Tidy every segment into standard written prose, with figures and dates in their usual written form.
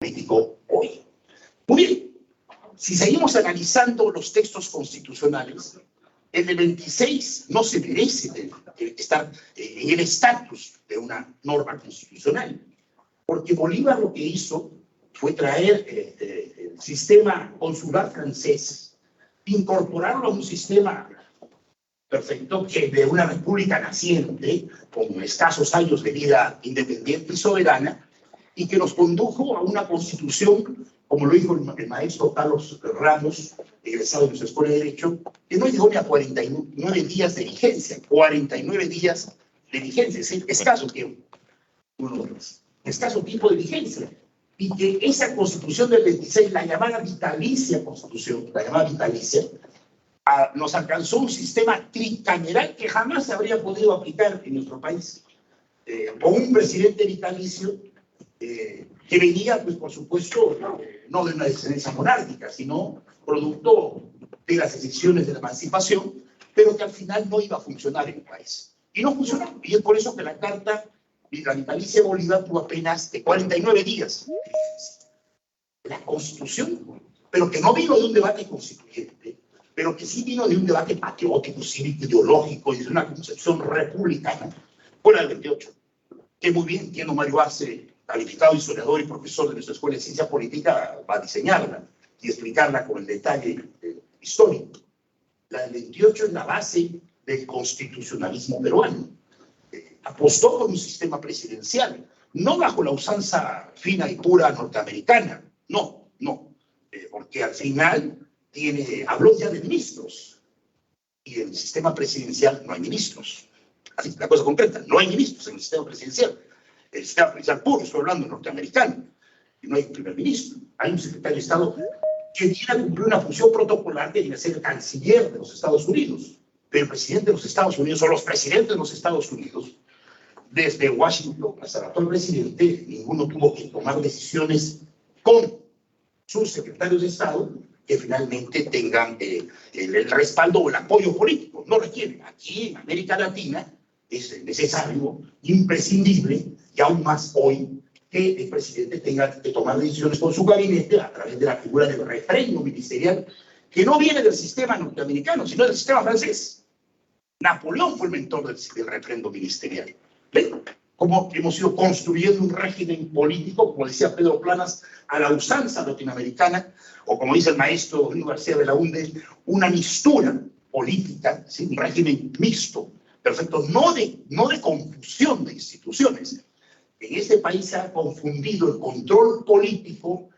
político hoy. Muy bien, si seguimos analizando los textos constitucionales, el de 26 no se merece estar en el estatus de una norma constitucional, porque Bolívar lo que hizo fue traer el sistema consular francés, incorporarlo a un sistema perfecto que de una república naciente, con escasos años de vida independiente y soberana, y que nos condujo a una constitución, como lo dijo el maestro Carlos Ramos, egresado de nuestra Escuela de Derecho, que no llegó ni a 49 días de vigencia, 49 días de vigencia, es decir, escaso tiempo, escaso tiempo de vigencia, y que esa constitución del 26, la llamada vitalicia constitución, la llamada vitalicia, nos alcanzó un sistema tricameral que jamás se habría podido aplicar en nuestro país, con un presidente vitalicio que venía, pues por supuesto, no de una descendencia monárquica, sino producto de las decisiones de la emancipación, pero que al final no iba a funcionar en el país. Y no funcionó, y es por eso que la carta la vitalicia de Bolívar tuvo apenas 49 días. La Constitución, pero que no vino de un debate constituyente, pero que sí vino de un debate patriótico, cívico, ideológico y de una concepción republicana, fue la del 28, que muy bien, entiendo, Mario Arce, calificado historiador y profesor de nuestra Escuela de Ciencia Política, va a diseñarla y explicarla con el detalle histórico. La del 28 es la base del constitucionalismo peruano. Apostó por un sistema presidencial, no bajo la usanza fina y pura norteamericana, no, porque al final habló ya de ministros, y en el sistema presidencial no hay ministros. Así es la cosa concreta, no hay ministros en el sistema presidencial. El sistema presidencial puro, estoy hablando norteamericano, y no hay un primer ministro, hay un secretario de Estado que viene a cumplir una función protocolar que viene a ser el canciller de los Estados Unidos, pero el presidente de los Estados Unidos, o los presidentes de los Estados Unidos, desde Washington hasta el actual presidente, ninguno tuvo que tomar decisiones con sus secretarios de Estado que finalmente tengan el respaldo o el apoyo político. No requieren. Aquí en América Latina es necesario, imprescindible, y aún más hoy, que el presidente tenga que tomar decisiones con su gabinete a través de la figura del refrendo ministerial, que no viene del sistema norteamericano, sino del sistema francés. Napoleón fue el mentor del refrendo ministerial. ¿Ven cómo hemos ido construyendo un régimen político, como decía Pedro Planas, a la usanza latinoamericana, o como dice el maestro Rodrigo García Belaúnde, una mixtura política, ¿sí? Un régimen mixto, perfecto, no de confusión de instituciones. En este país se ha confundido el control político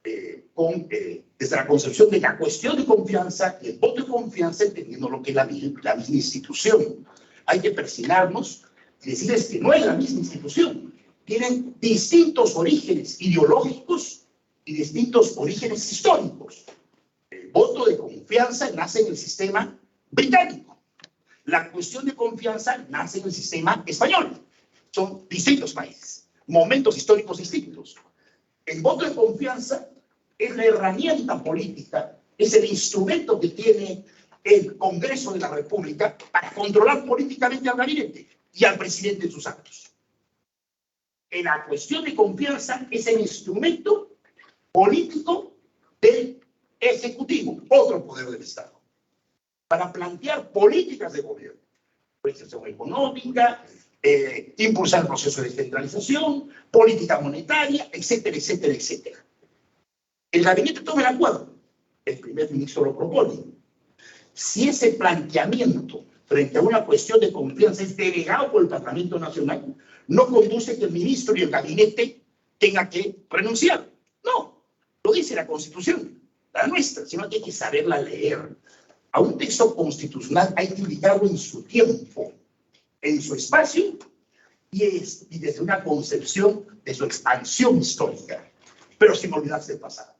desde la concepción de la cuestión de confianza y el voto de confianza, entendiendo lo que es la misma institución. Hay que persignarnos y decirles que no es la misma institución. Tienen distintos orígenes ideológicos y distintos orígenes históricos. El voto de confianza nace en el sistema británico. La cuestión de confianza nace en el sistema español. Son distintos países, momentos históricos distintos. El voto de confianza es la herramienta política, es el instrumento que tiene el Congreso de la República para controlar políticamente al gabinete y al presidente en sus actos. En la cuestión de confianza es el instrumento político del Ejecutivo, otro poder del Estado, para plantear políticas de gobierno, prestación económica, impulsar el proceso de descentralización, política monetaria, etcétera, etcétera, etcétera. El gabinete toma el acuerdo, el primer ministro lo propone. Si ese planteamiento frente a una cuestión de confianza es delegado por el Parlamento Nacional, no conduce que el ministro y el gabinete tengan que renunciar. No, lo dice la Constitución, la nuestra, sino que hay que saberla leer. A un texto constitucional hay que ubicarlo en su tiempo, en su espacio y desde una concepción de su expansión histórica, pero sin olvidarse del pasado.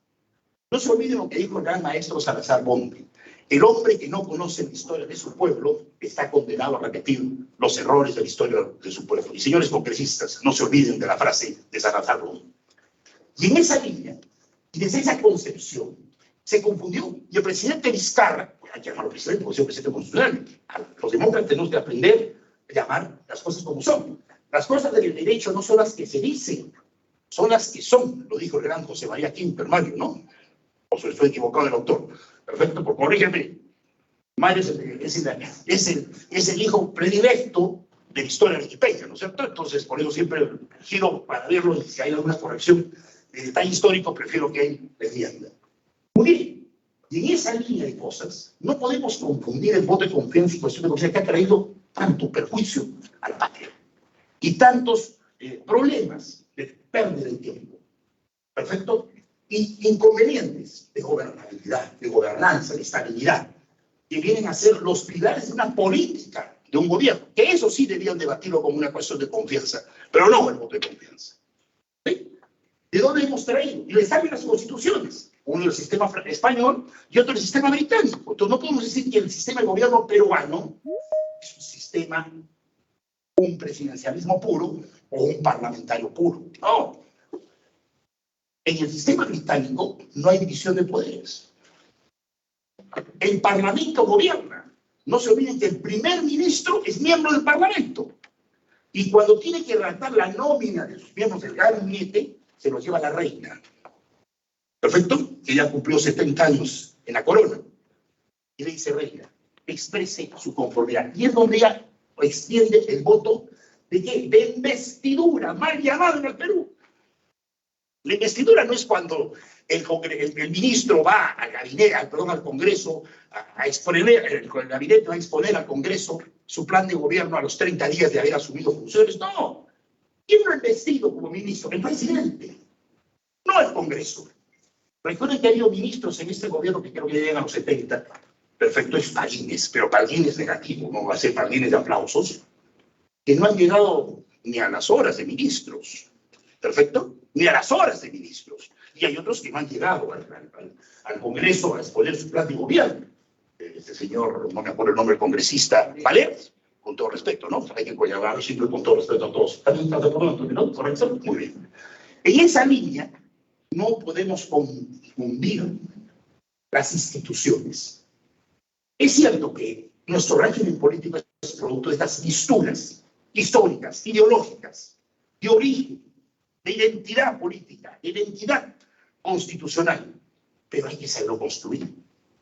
No se olviden lo que dijo el gran maestro Salazar Bonde. El hombre que no conoce la historia de su pueblo está condenado a repetir los errores de la historia de su pueblo. Y señores congresistas, no se olviden de la frase de Salazar Bonde. Y en esa línea, y desde esa concepción, se confundió. Y el presidente Vizcarra, hay que llamarlo presidente porque es un presidente constitucional, los demócratas tenemos que aprender a llamar las cosas como son. Las cosas del derecho no son las que se dicen, son las que son, lo dijo el gran José María Quimper, Mario, ¿no? O se estoy equivocado el autor. Perfecto, pues corrígeme. Mario es el hijo predilecto de la historia arequipeña, ¿no es cierto? Entonces, por eso siempre quiero, para verlo, y si hay alguna corrección de detalle histórico, prefiero que él defienda. Muy bien. Y en esa línea de cosas, no podemos confundir el voto de confianza y cuestión de confianza que ha traído tanto perjuicio a la patria y tantos problemas de pérdida de tiempo. ¿Perfecto? Y inconvenientes de gobernabilidad, de gobernanza, de estabilidad, que vienen a ser los pilares de una política de un gobierno, que eso sí debían debatirlo como una cuestión de confianza, pero no el voto de confianza. ¿Sí? ¿De dónde hemos traído? Y les salen las constituciones, uno del sistema español y otro del sistema británico. Entonces no podemos decir que el sistema de gobierno peruano es un sistema, un presidencialismo puro o un parlamentario puro. No. En el sistema británico no hay división de poderes. El Parlamento gobierna. No se olviden que el primer ministro es miembro del Parlamento. Y cuando tiene que redactar la nómina de sus miembros del gabinete, se lo lleva la reina. ¿Perfecto? Que ya cumplió 70 años en la corona. Y le dice, reina, exprese su conformidad. Y es donde ella extiende el voto de ¿qué? De investidura, mal llamado en el Perú. La investidura no es cuando el ministro va al gabinete, al Congreso, a exponer, el gabinete va a exponer al Congreso su plan de gobierno a los 30 días de haber asumido funciones. No. ¿Quién lo ha investido como ministro? El presidente, no el Congreso. Recuerden que ha habido ministros en este gobierno que creo que llegan a los 70. Perfecto, es Palines, pero Palines negativo, no va a ser Palines de aplausos, que no han llegado ni a las horas de ministros. ¿Perfecto? Ni a las horas de ministros. Y hay otros que no han llegado al Congreso a exponer su plan de gobierno. Este señor, no me acuerdo el nombre del congresista, Valer, con todo respeto, ¿no? Hay que llamarlo siempre con todo respeto a todos. ¿También estás de acuerdo, no? ¿Correcto? Muy bien. En esa línea, no podemos confundir las instituciones. Es cierto que nuestro régimen político es producto de estas misturas históricas, ideológicas, de origen, de identidad política, de identidad constitucional, pero hay que saberlo construir.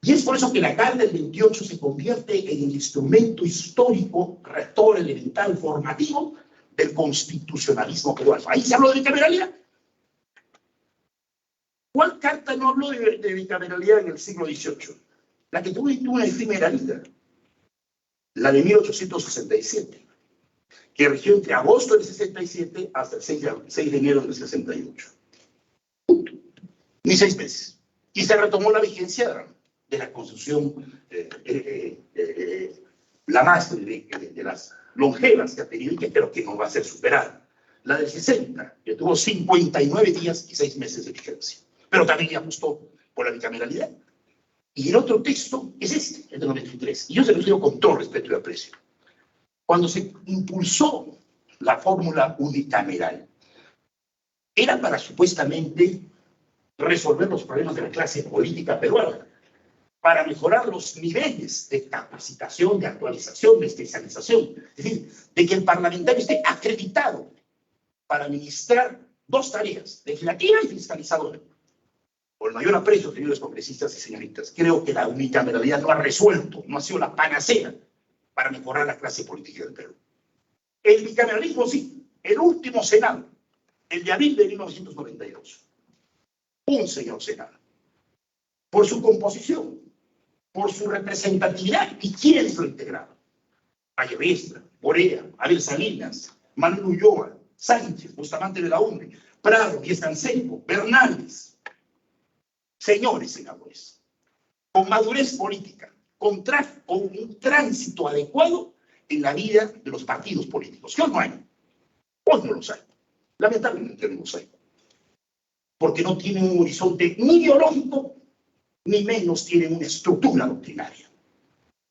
Y es por eso que la Carta del 28 se convierte en el instrumento histórico, rector, elemental, formativo del constitucionalismo peruano. Ahí se habló de bicameralidad. ¿Cuál carta no habló de bicameralidad en el siglo XVIII? La que tuvo una efímera vida, la de 1867. Que rigió entre agosto del 67 hasta el 6 de enero del 68. Punto. Ni 6 meses. Y se retomó la vigencia de la Constitución, la más de las longevas que ha tenido y que creo que no va a ser superada. La del 60, que tuvo 59 días y 6 meses de vigencia. Pero también ya apostó por la bicameralidad. Y el otro texto es este, el de 93. Y yo se lo digo con todo respeto y aprecio. Cuando se impulsó la fórmula unicameral, era para supuestamente resolver los problemas de la clase política peruana, para mejorar los niveles de capacitación, de actualización, de especialización. Es decir, de que el parlamentario esté acreditado para administrar 2 tareas, legislativa y fiscalizadora. Por el mayor aprecio, señores congresistas y señoritas, creo que la unicameralidad no ha resuelto, no ha sido la panacea para mejorar la clase política del Perú. El bicameralismo sí, el último Senado, el de abril de 1992. Un señor Senado. Por su composición, por su representatividad. ¿Y quiénes lo integraron? Valle Riestra, Borea, Abel Salinas, Manuel Ulloa, Sánchez, Bustamante de la UNE, Prado, Díez Canseco, Bernández. Señores senadores, con madurez política, con un tránsito adecuado en la vida de los partidos políticos, que hoy no hay. Hoy no los hay. Lamentablemente no los hay. Porque no tienen un horizonte ni ideológico, ni menos tienen una estructura doctrinaria.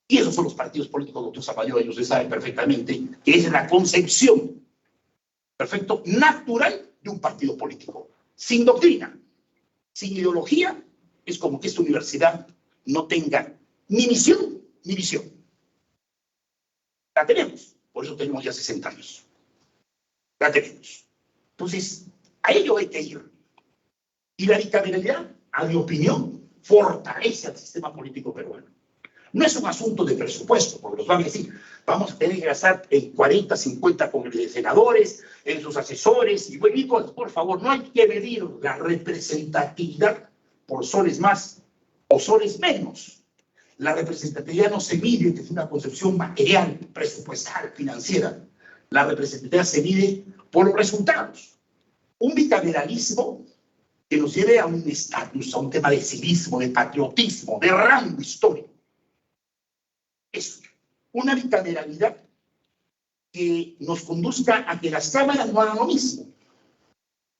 Y esos son los partidos políticos, doctor Zapallo, ellos saben perfectamente que es la concepción, perfecto, natural de un partido político. Sin doctrina, sin ideología, es como que esta universidad no tenga ni misión ni visión. La tenemos, por eso tenemos ya 60 años. La tenemos. Entonces, A ello hay que ir. Y la bicameralidad, a mi opinión, fortalece al sistema político peruano. No es un asunto de presupuesto, porque nos van a decir, vamos a tener que gastar en 40, 50 senadores, en sus asesores, y bueno, por favor, no hay que medir la representatividad por soles más o soles menos. La representatividad no se mide desde una concepción material, presupuestal, financiera. La representatividad se mide por los resultados. Un bicameralismo que nos lleve a un estatus, a un tema de civismo, de patriotismo, de rango histórico. Es una bicameralidad que nos conduzca a que las cámaras no hagan lo mismo.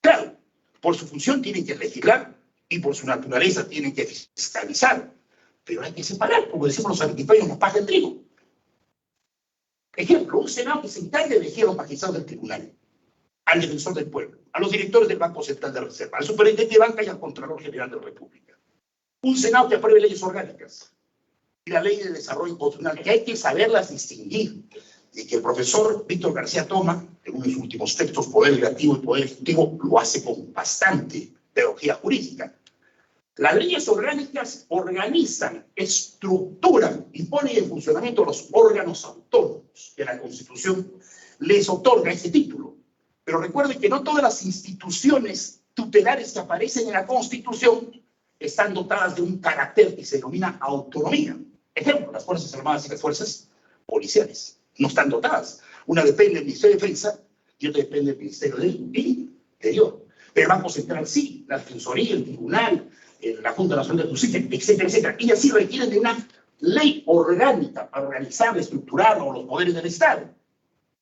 Claro, por su función tienen que legislar y por su naturaleza tienen que fiscalizar, pero hay que separar, como decimos los arquitectos, la paja del trigo. Ejemplo, un Senado que se encargue de elegir a los magistrados del tribunal, al defensor del pueblo, a los directores del Banco Central de Reserva, al superintendente de banca y al Contralor General de la República. Un Senado que apruebe leyes orgánicas y la ley de desarrollo constitucional, que hay que saberlas distinguir, y que el profesor Víctor García Toma, en uno de sus últimos textos, Poder Legislativo y Poder Ejecutivo, lo hace con bastante pedagogía jurídica. Las leyes orgánicas organizan, estructuran y ponen en funcionamiento los órganos autónomos que la Constitución les otorga ese título. Pero recuerden que no todas las instituciones tutelares que aparecen en la Constitución están dotadas de un carácter que se denomina autonomía. Ejemplo, las Fuerzas Armadas y las Fuerzas Policiales no están dotadas. Una depende del Ministerio de Defensa y otra depende del Ministerio del Interior. Pero el Banco Central sí, la Defensoría, el Tribunal, la Junta Nacional de Justicia, etcétera, etcétera. Y así requieren de una ley orgánica para organizar, estructurar los poderes del Estado.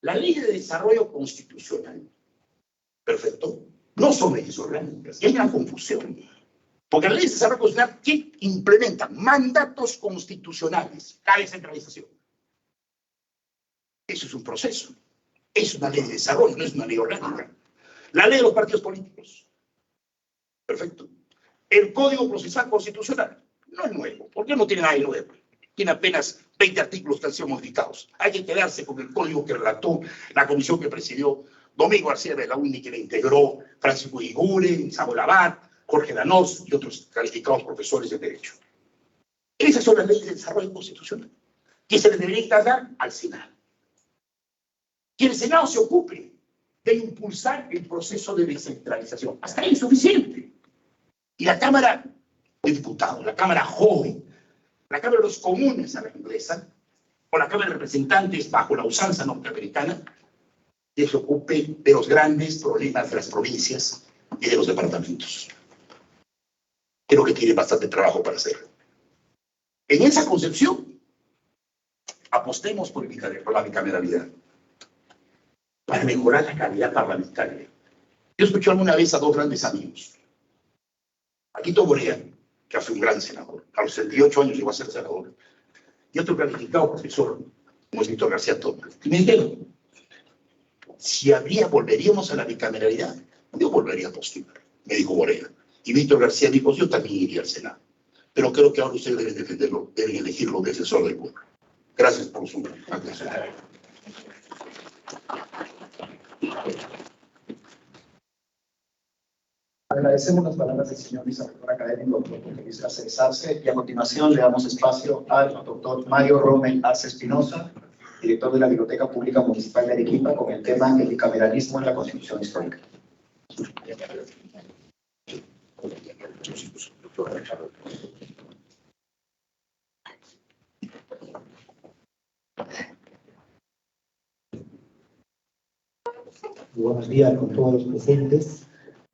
La ley de desarrollo constitucional, perfecto, no son leyes orgánicas. Y hay una confusión. Porque la ley de desarrollo constitucional, ¿qué implementa? Mandatos constitucionales, la descentralización. Eso es un proceso. Es una ley de desarrollo, no es una ley orgánica. La ley de los partidos políticos. Perfecto. El Código Procesal Constitucional no es nuevo. ¿Por qué no tiene nada de nuevo? Tiene apenas 20 artículos que han sido modificados. Hay que quedarse con el código que redactó la comisión que presidió Domingo García de la UNI, que le integró Francisco Iguren, Samuel Abad, Jorge Lanos y otros calificados profesores de Derecho. Esas son las leyes de desarrollo constitucional que se les debería encargar al Senado. Que el Senado se ocupe de impulsar el proceso de descentralización. Hasta ahí es suficiente. Y la Cámara de Diputados, la Cámara joven, la Cámara de los Comunes a la inglesa, o la Cámara de Representantes bajo la usanza norteamericana, que se ocupe de los grandes problemas de las provincias y de los departamentos. Creo que tiene bastante trabajo para hacer. En esa concepción, apostemos por la bicameralidad para mejorar la calidad parlamentaria. Yo escuché alguna vez a dos grandes amigos. Aquito Borea, que fue un gran senador, a los 78 años llegó a ser senador, y otro calificado profesor, como es Víctor García Toma. Y me dijeron, si volveríamos a la bicameralidad, yo volvería a postular, me dijo Borea. Y Víctor García dijo, yo también iría al Senado. Pero creo que ahora ustedes deben defenderlo, deben elegirlo defensor del pueblo. Gracias por su atención. Agradecemos las palabras del señor vicerrector académico, doctor Luis Arce Arce, y a continuación le damos espacio al doctor Mario Rommel Arce Espinosa, director de la Biblioteca Pública Municipal de Arequipa, con el tema el bicameralismo en la Constitución Histórica. Buenos días con todos los presentes.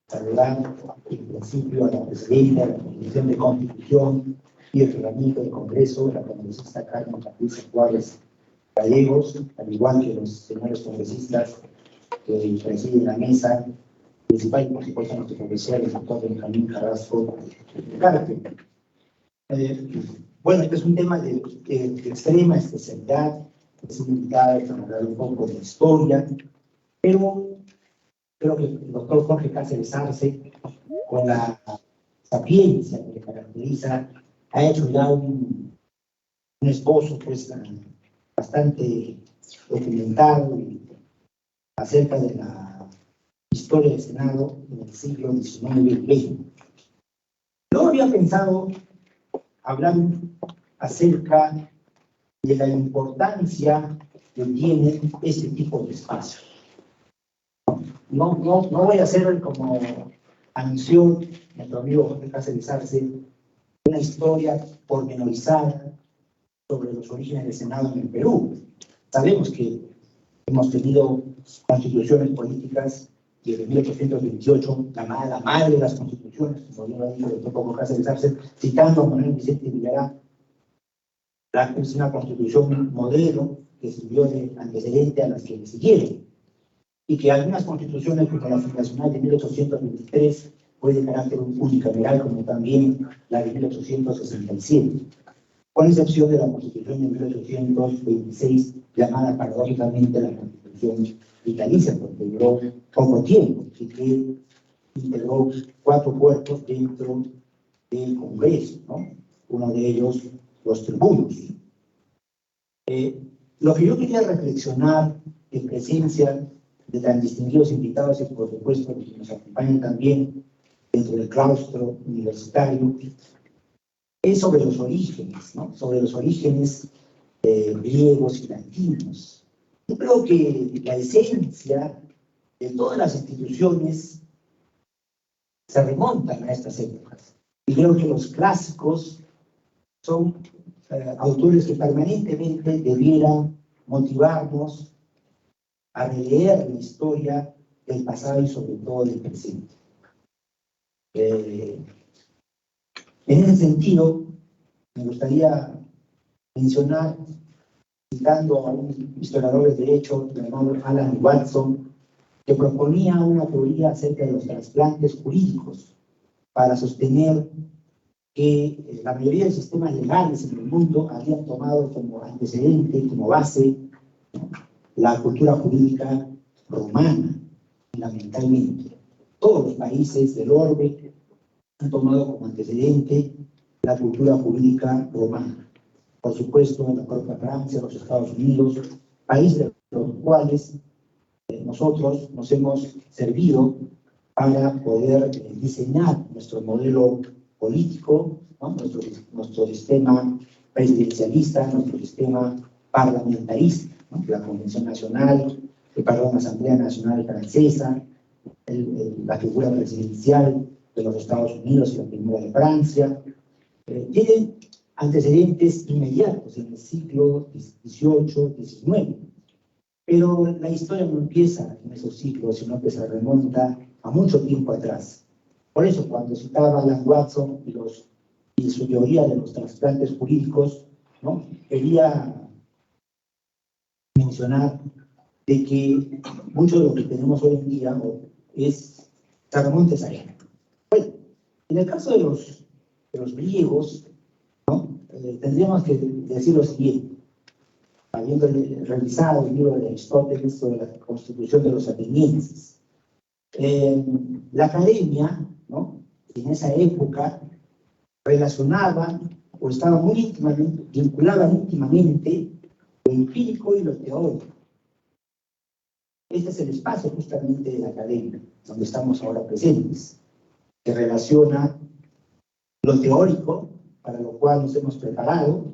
Saludar en principio a la presidenta de la Comisión de Constitución y el Reglamento del Congreso, la congresista Carmen Patricia Juárez Gallegos, al igual que los señores congresistas que presiden la mesa principal y por supuesto a nuestro profesor, el doctor Benjamín Carrasco Carte. Bueno, este es un tema de extrema especialidad, es invitado para hablar un poco de historia, pero creo que el doctor Jorge Cáceres Arce, con la sapiencia que le caracteriza, ha hecho ya un esbozo pues, bastante documentado acerca de la historia del Senado en el siglo XIX y XX. No había pensado hablar acerca de la importancia que tiene este tipo de espacios. No voy a hacer, como anunció nuestro amigo Jorge Cáceres Arce, una historia pormenorizada sobre los orígenes del Senado en el Perú. Sabemos que hemos tenido constituciones políticas desde 1828, llamada la madre de las constituciones, como bien lo dijo el doctor Jorge Cáceres Arce, citando a Manuel Vicente Villarán. Es una constitución modelo que sirvió de antecedente a las que le siguieron, y que algunas constituciones, como la fundacional de 1823, fue de carácter unicameral, como también la de 1867, con excepción de la Constitución de 1826, llamada paradójicamente la Constitución vitalicia, porque duró poco tiempo, y que integró 4 cuerpos dentro del Congreso, ¿no? Uno de ellos, los tribunos. Lo que yo quería reflexionar en presencia de tan distinguidos invitados y por supuesto que nos acompañan también dentro del claustro universitario, es sobre los orígenes, ¿no? Sobre los orígenes griegos y latinos. Yo creo que la esencia de todas las instituciones se remontan a estas épocas. Y creo que los clásicos son autores que permanentemente debieran motivarnos a releer la historia del pasado y sobre todo del presente. En ese sentido, me gustaría mencionar, citando a un historiador de derecho llamado Alan Watson, que proponía una teoría acerca de los trasplantes jurídicos para sostener que la mayoría de sistemas legales en el mundo habían tomado como antecedente, como base, ¿no?, la cultura jurídica romana, fundamentalmente. Todos los países del orbe han tomado como antecedente la cultura jurídica romana. Por supuesto, la propia Francia, los Estados Unidos, países de los cuales nosotros nos hemos servido para poder diseñar nuestro modelo político, ¿no?, nuestro sistema presidencialista, nuestro sistema parlamentarista, ¿no?, la Convención Nacional, la Asamblea Nacional Francesa, la figura presidencial de los Estados Unidos y la figura de Francia, tienen antecedentes inmediatos en el siglo XVIII, XIX. Pero la historia no empieza en esos siglos, sino que se remonta a mucho tiempo atrás. Por eso, cuando citaba Alan Watson y su teoría de los trasplantes jurídicos, ¿no?, quería mencionar de que mucho de lo que tenemos hoy en día se remonta a esa época. Bueno, en el caso de los griegos, ¿no?, tendríamos que decir lo siguiente. Habiendo revisado el libro de Aristóteles sobre la constitución de los atenienses, la academia, ¿no?, en esa época relacionaba o estaba muy íntimamente, vinculaba íntimamente lo empírico y lo teórico. Este es el espacio justamente de la academia, donde estamos ahora presentes, que relaciona lo teórico, para lo cual nos hemos preparado,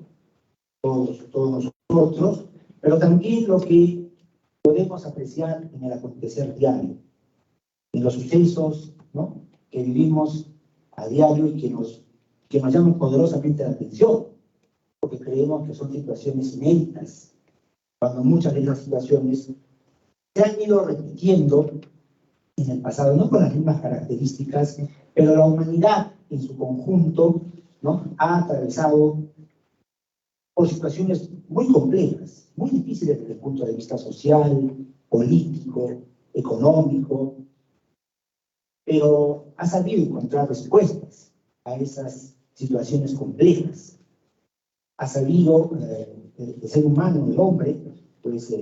todos nosotros, pero también lo que podemos apreciar en el acontecer diario, en los sucesos, ¿no?, que vivimos a diario y que nos llaman poderosamente la atención, porque creemos que son situaciones inéditas, cuando muchas de esas situaciones se han ido repitiendo en el pasado, no con las mismas características, pero la humanidad en su conjunto, ¿no?, ha atravesado por situaciones muy complejas, muy difíciles desde el punto de vista social, político, económico, pero ha sabido encontrar respuestas a esas situaciones complejas. Ha sabido, el ser humano, el hombre, pues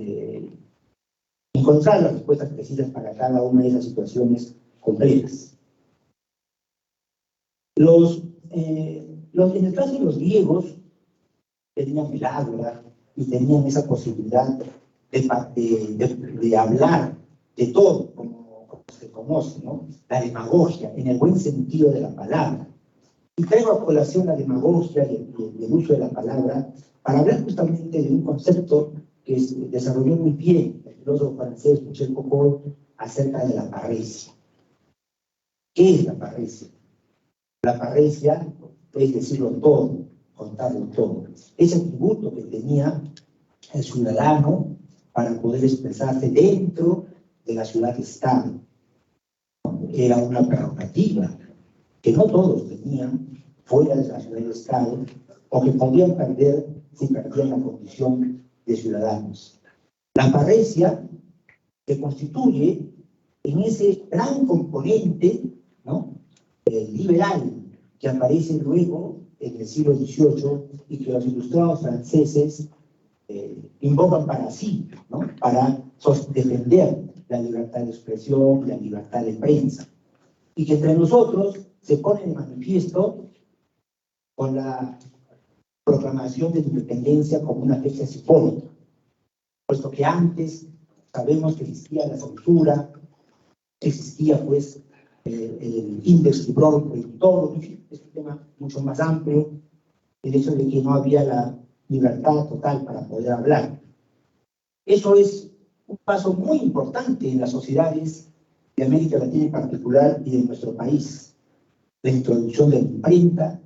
encontrar las respuestas precisas para cada una de esas situaciones complejas. En el caso de los griegos, tenían el ágora y tenían esa posibilidad de hablar de todo, como se conoce, ¿no? La demagogia, en el buen sentido de la palabra. Y traigo a colación la demagogia y el uso de la palabra para hablar justamente de un concepto que desarrolló muy bien el filósofo francés Michel Foucault acerca de la parresia. ¿Qué es la parresia? La parresia es decirlo todo, contarlo todo. Ese atributo que tenía el ciudadano para poder expresarse dentro de la ciudad-estado. Era una prerrogativa que no todos tenían fuera de la ciudad-estado o que podían perder si perdían la condición de ciudadanos. La parresia se constituye en ese gran componente, ¿no? Liberal que aparece luego en el siglo XVIII y que los ilustrados franceses invocan para sí, ¿no? Para defender la libertad de expresión, la libertad de prensa, y que entre nosotros se pone de manifiesto con la proclamación de la independencia como una fecha simbólica, puesto que antes sabemos que existía la censura, existía pues el Index Librorum Prohibitorum, es un tema mucho más amplio, el hecho de que no había la libertad total para poder hablar. Eso es un paso muy importante en las sociedades de América Latina en particular y de nuestro país. La introducción de la imprenta,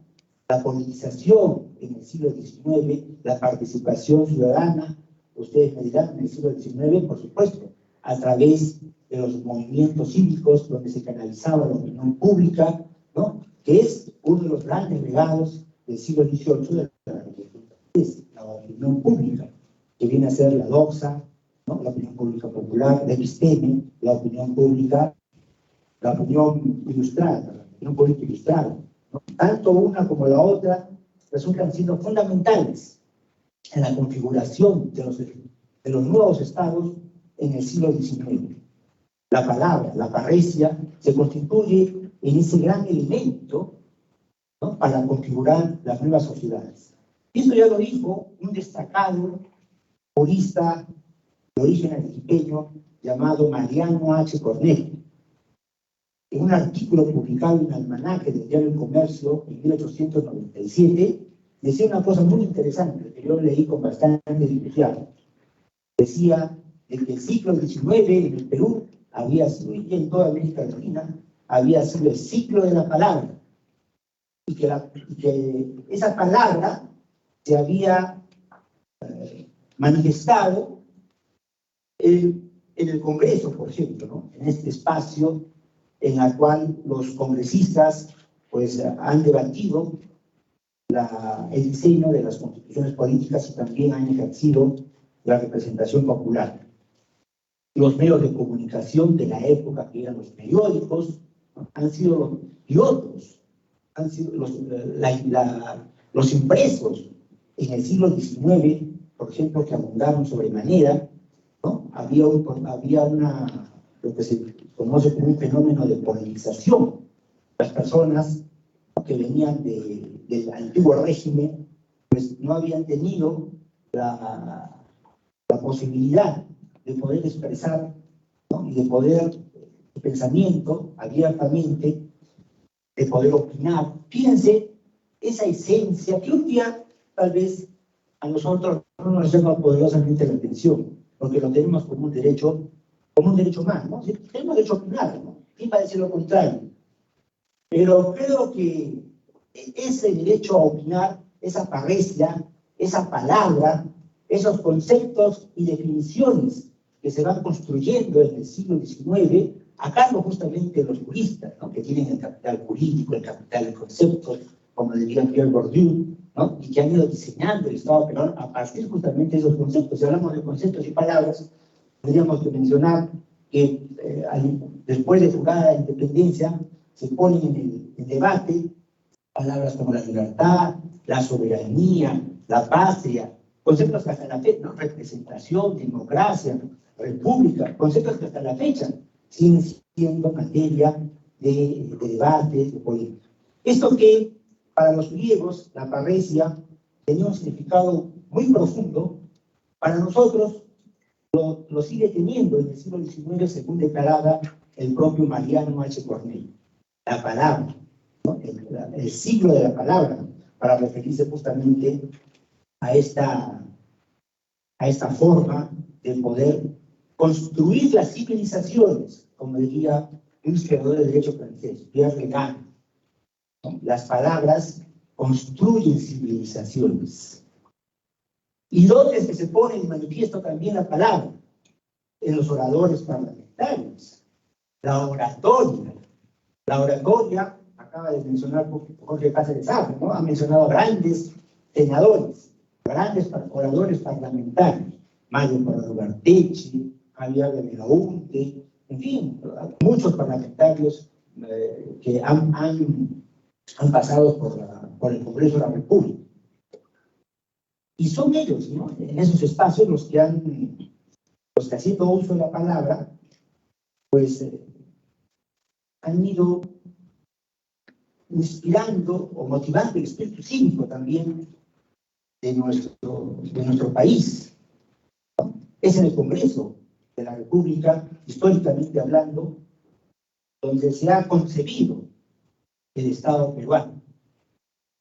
la politización en el siglo XIX, la participación ciudadana, ustedes me dirán, en el siglo XIX, por supuesto, a través de los movimientos cívicos donde se canalizaba la opinión pública, ¿no? Que es uno de los grandes legados del siglo XVIII de la Revolución Francesa, la opinión pública, que viene a ser la doxa, ¿no? La opinión pública popular, la episteme, la opinión pública, la opinión ilustrada, la opinión pública ilustrada, ¿no? Tanto una como la otra resultan siendo fundamentales en la configuración de los nuevos estados en el siglo XIX. La palabra, la parresia, se constituye en ese gran elemento, ¿no? Para configurar las nuevas sociedades. Y esto ya lo dijo un destacado jurista de origen arequipeño llamado Mariano H. Cornejo. En un artículo publicado en el almanaque del diario El Comercio en 1897, decía una cosa muy interesante que yo leí con bastante entusiasmo. Decía que el siglo XIX en el Perú había sido, y en toda América Latina, había sido el ciclo de la palabra, y que esa palabra se había manifestado en el Congreso, por ejemplo, ¿no? En este espacio en el cual los congresistas pues, han debatido el diseño de las constituciones políticas y también han ejercido la representación popular. Los medios de comunicación de la época, que eran los periódicos, han sido, y otros, han sido los impresos en el siglo XIX, por ejemplo, que abundaron sobremanera, ¿no? Había lo que se conoce como un fenómeno de polinización. Las personas que venían del antiguo régimen, pues no habían tenido la posibilidad de poder expresar, ¿no? Y de poder, su pensamiento abiertamente, de poder opinar. Fíjense esa esencia que un día tal vez a nosotros no nos llama poderosamente la atención, porque lo tenemos como un derecho más, ¿no? Tenemos derecho a opinar, ¿no? ¿Quién va a decir lo contrario? Pero creo que ese derecho a opinar, esa parresia, esa palabra, esos conceptos y definiciones que se van construyendo en el siglo XIX, a cargo justamente de los juristas, ¿no? Que tienen el capital jurídico, el capital de conceptos, como diría Pierre Bourdieu, ¿no? Y que han ido diseñando el Estado peruano a partir justamente de esos conceptos. Si hablamos de conceptos y palabras, tendríamos que mencionar que después de jurada la independencia se ponen en el debate palabras como la libertad, la soberanía, la patria, conceptos que hasta la fecha, ¿no? Representación, democracia, república, conceptos que hasta la fecha siguen siendo materia de debate, de política. Esto que para los griegos la parresia tenía un significado muy profundo, para nosotros lo sigue teniendo en el siglo XIX, según declaraba el propio Mariano H. Corneille. La palabra, ¿no? El siglo de la palabra, para referirse justamente a esta forma de poder construir las civilizaciones, como diría un historiador del derecho francés, Pierre Legan, ¿no? Las palabras construyen civilizaciones. ¿Y dónde es que se pone en manifiesto también la palabra? En los oradores parlamentarios. La oratoria. La oratoria, acaba de mencionar Jorge Cáceres Zafra, ¿no? Ha mencionado grandes senadores, grandes oradores parlamentarios. Mario Corrado Garteche, Javier de Belaunte, en fin, muchos parlamentarios que han pasado por el Congreso de la República. Y son ellos, ¿no? En esos espacios los que haciendo uso de la palabra, pues han ido inspirando o motivando el espíritu cívico también de nuestro país. Es en el Congreso de la República, históricamente hablando, donde se ha concebido el Estado peruano.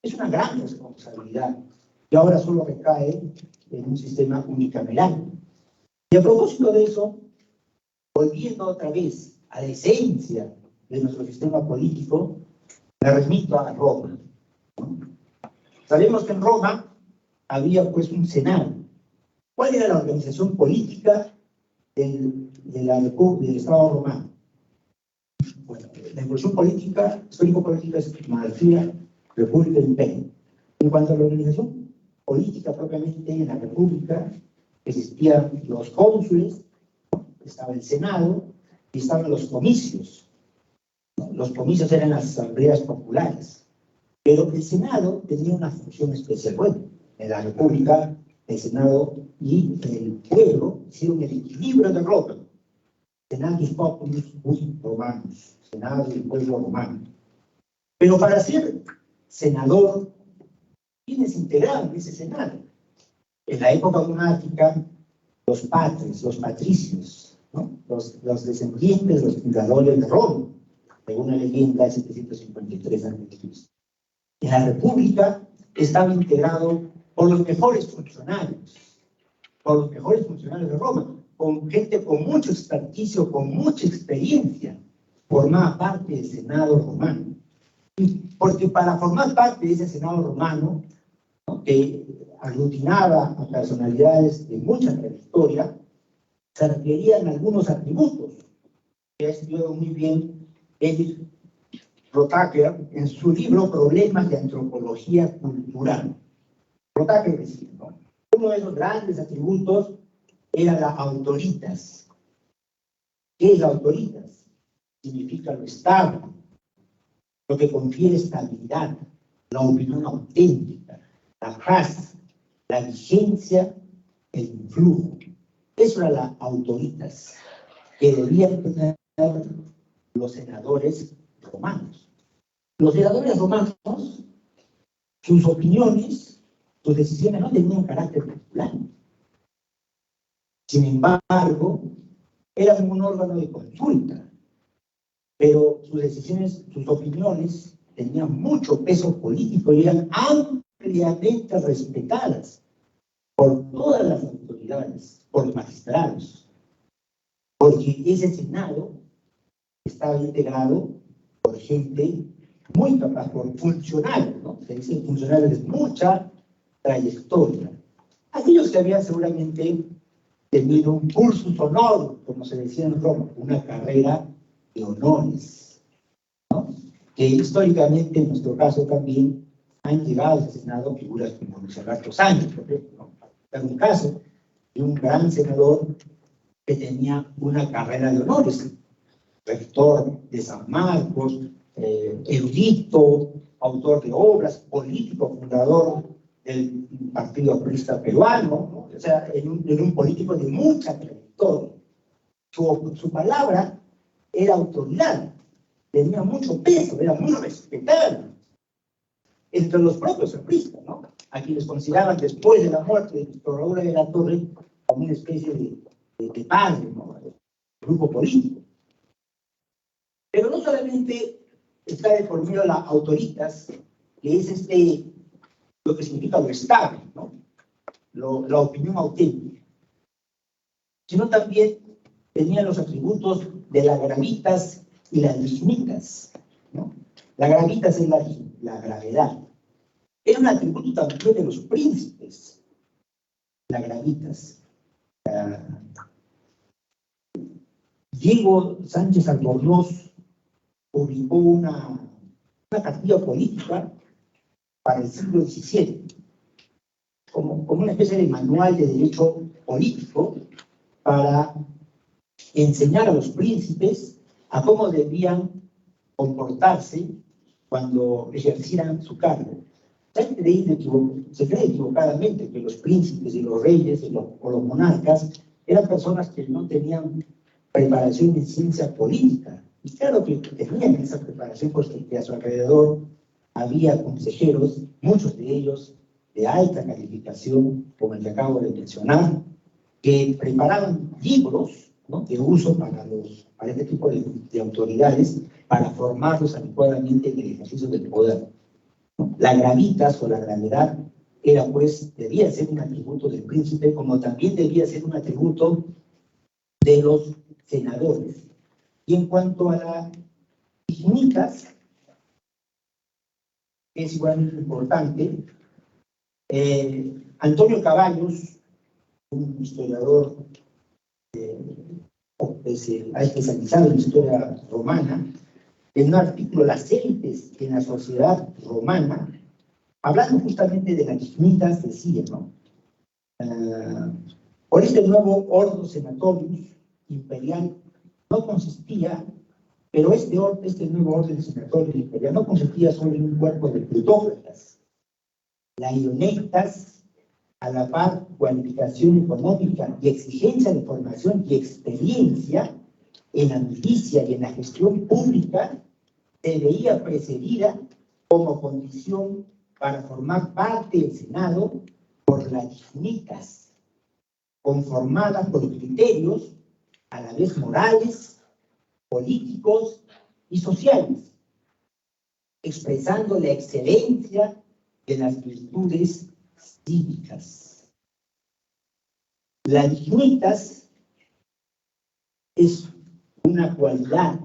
Es una gran responsabilidad y ahora solo recae en un sistema unicameral. Y a propósito de eso, volviendo otra vez a la esencia de nuestro sistema político, me remito a Roma, ¿no? Sabemos que en Roma había pues un Senado. ¿Cuál era la organización política del Estado romano? Bueno, la evolución política, histórico-política es monarquía, república, imperio. En cuanto a la organización política propiamente en la república, existían los cónsules, estaba el Senado y estaban los comicios. Los comicios eran las asambleas populares, pero el Senado tenía una función especial. Bueno, en la república, el Senado y el pueblo hicieron el equilibrio de Roma. Senatus populis romanus, Senado del pueblo romano. Pero para ser senador, ¿quiénes integraban ese Senado? En la época monárquica, los patres, los patricios, ¿no? Los descendientes, los fundadores de Roma, según la leyenda de 753 a.C. En la República estaba integrado por los mejores funcionarios de Roma, con gente con mucho experticio, con mucha experiencia, formaba parte del Senado romano. Porque para formar parte de ese Senado romano, ¿no? Que aglutinaba a personalidades de mucha trayectoria, se requerían algunos atributos que ha estudiado muy bien Edith Rotaker en su libro Problemas de Antropología Cultural. Rotaker decía, ¿no? Uno de esos grandes atributos era la autoritas. ¿Qué es la autoritas? Significa lo estable, lo que confiere estabilidad, la opinión auténtica, la paz, la vigencia, el influjo. Eso era la autoritas que debían tener los senadores romanos. Los senadores romanos, sus opiniones, sus decisiones no tenían carácter popular. Sin embargo, eran un órgano de consulta, pero sus decisiones, sus opiniones tenían mucho peso político y eran ampliamente respetadas por todas las autoridades, por los magistrados, porque ese Senado estaba integrado por gente muy capaz, por funcionarios, ¿no? Se dicen funcionarios de mucha trayectoria. Aquellos que habían seguramente tenido un cursus honor, como se decía en Roma, una carrera de honores, ¿no? Que históricamente, en nuestro caso también, han llegado al Senado figuras como Luis Alberto Sánchez, por ejemplo, ¿no? En un caso de un gran senador que tenía una carrera de honores, rector de San Marcos, erudito, autor de obras, político, fundador del Partido Aprista Peruano, ¿no? O sea, en un político de mucha trayectoria. Su palabra era autoridad, tenía mucho peso, era muy respetado entre los propios apristas, ¿no? A quienes consideraban después de la muerte de Víctor Raúl de la Torre como una especie de padre, ¿no? Grupo político. Pero no solamente está de por medio la autoritas, que es lo que significa lo estable, ¿no? La opinión auténtica, sino también tenía los atributos de las gravitas y las dignitas, ¿no? La gravitas es la gravedad. Era un atributo también de los príncipes, la gravitas. Diego Sánchez Albornoz publicó una cartilla política para el siglo XVII, como una especie de manual de derecho político para enseñar a los príncipes a cómo debían comportarse cuando ejercieran su cargo. Se cree equivocadamente que los príncipes y los reyes o los monarcas eran personas que no tenían preparación en ciencia política. Y claro que tenían esa preparación porque a su alrededor había consejeros, muchos de ellos de alta calificación, como el que acabo de mencionar, que preparaban libros, ¿no?, de uso para este tipo de autoridades, para formarlos adecuadamente en el ejercicio del poder. La gravitas o la gravedad debía ser un atributo del príncipe, como también debía ser un atributo de los senadores. Y en cuanto a las dignitas, es igualmente importante, Antonio Caballos, un historiador especializado en historia romana, en un artículo, Las élites en la sociedad romana, hablando justamente de las dignitas, decía, ¿no? Por este nuevo ordo senatorius imperial no consistía, pero este nuevo orden senatorius imperial no consistía solo en un cuerpo de plutócratas, laionetas, a la par cualificación económica y exigencia de formación y experiencia en la milicia y en la gestión pública, se veía precedida como condición para formar parte del Senado por las dignitas, conformadas por criterios a la vez morales, políticos y sociales, expresando la excelencia de las virtudes cívicas. Las dignitas es una cualidad,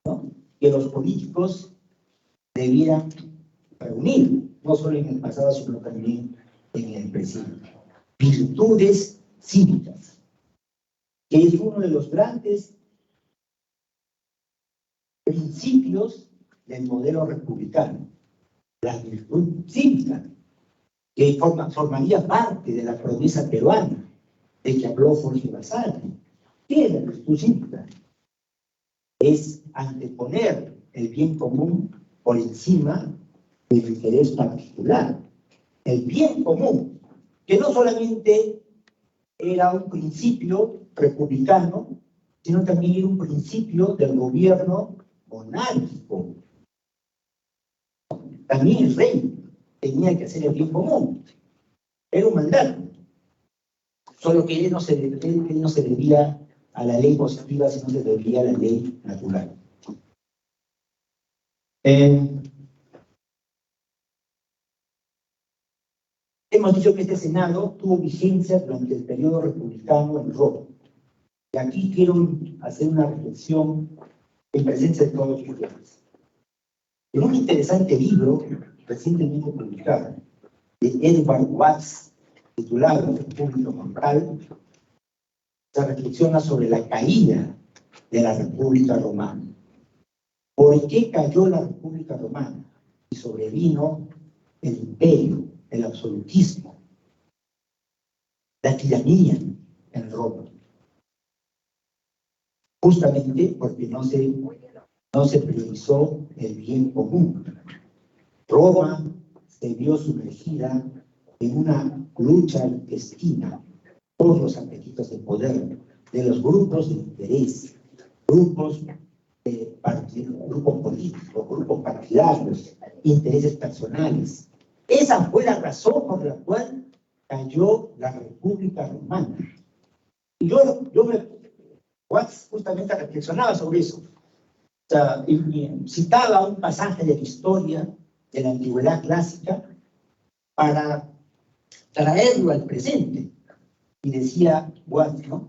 ¿no?, que los políticos debieran reunir, no solo en el pasado, sino también en el presente. Virtudes cívicas, que es uno de los grandes principios del modelo republicano. La virtud cívica, que formaría parte de la promesa peruana de que habló Jorge Basadre. ¿Qué es la virtud cívica? Es anteponer el bien común por encima del interés particular. El bien común, que no solamente era un principio republicano, sino también era un principio del gobierno monárquico. También el rey tenía que hacer el bien común. Era un mandato. Solo que él no se debía a la ley positiva, sino se debía a la ley natural. Hemos dicho que este Senado tuvo vigencia durante el periodo republicano en Roma. Y aquí quiero hacer una reflexión en presencia de todos ustedes. En un interesante libro recientemente publicado de Edward Watts, titulado República Moral, se reflexiona sobre la caída de la República Romana. ¿Por qué cayó la República Romana? Y sobrevino el imperio, el absolutismo, la tiranía en Roma. Justamente porque no se priorizó el bien común. Roma se vio sumergida en una lucha intestina por los apetitos de poder de los grupos de interés, grupos políticos, grupos partidarios, intereses personales. Esa fue la razón por la cual cayó la República Romana. Y Watts justamente reflexionaba sobre eso. sea, citaba un pasaje de la historia de la antigüedad clásica para traerlo al presente. Y decía Watts, ¿no?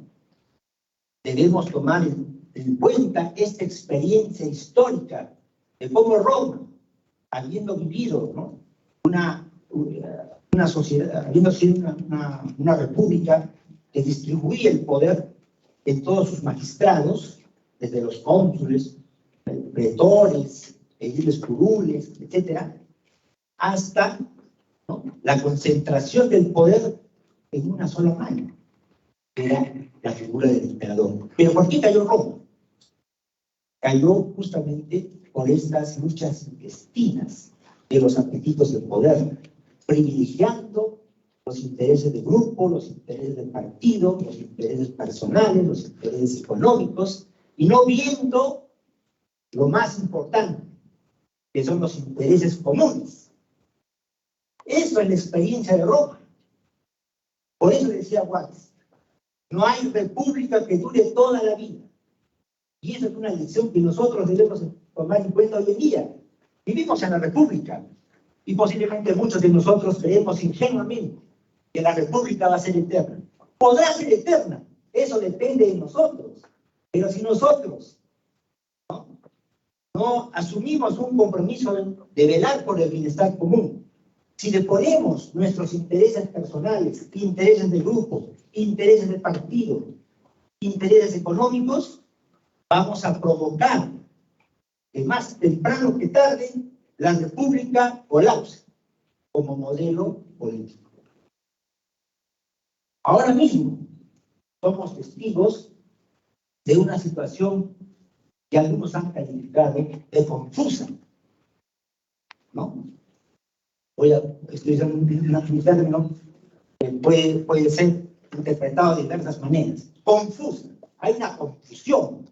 Debemos tomar en cuenta esta experiencia histórica de cómo Roma, habiendo vivido, ¿no?, una sociedad, habiendo sido una república que distribuía el poder en todos sus magistrados, desde los cónsules, pretores, ediles curules, etcétera, hasta, ¿no?, la concentración del poder en una sola mano, que era la figura del emperador. ¿Pero por qué cayó Roma? Cayó justamente por estas luchas intestinas de los apetitos del poder, privilegiando los intereses de grupo, los intereses del partido, los intereses personales, los intereses económicos, y no viendo lo más importante, que son los intereses comunes. Eso es la experiencia de Roma. Por eso decía Watts, no hay república que dure toda la vida. Y esa es una lección que nosotros debemos tomar en cuenta hoy en día. Vivimos en la república y posiblemente muchos de nosotros creemos ingenuamente que la república va a ser eterna. Podrá ser eterna, eso depende de nosotros. Pero si nosotros no asumimos un compromiso de velar por el bienestar común, si le ponemos nuestros intereses personales, intereses de grupo, intereses de partido, intereses económicos, vamos a provocar que más temprano que tarde la república colapse como modelo político. Ahora mismo somos testigos de una situación que algunos han calificado de confusa, ¿no? Voy a utilizar un término que puede ser interpretado de diversas maneras. Confusa. Hay una confusión.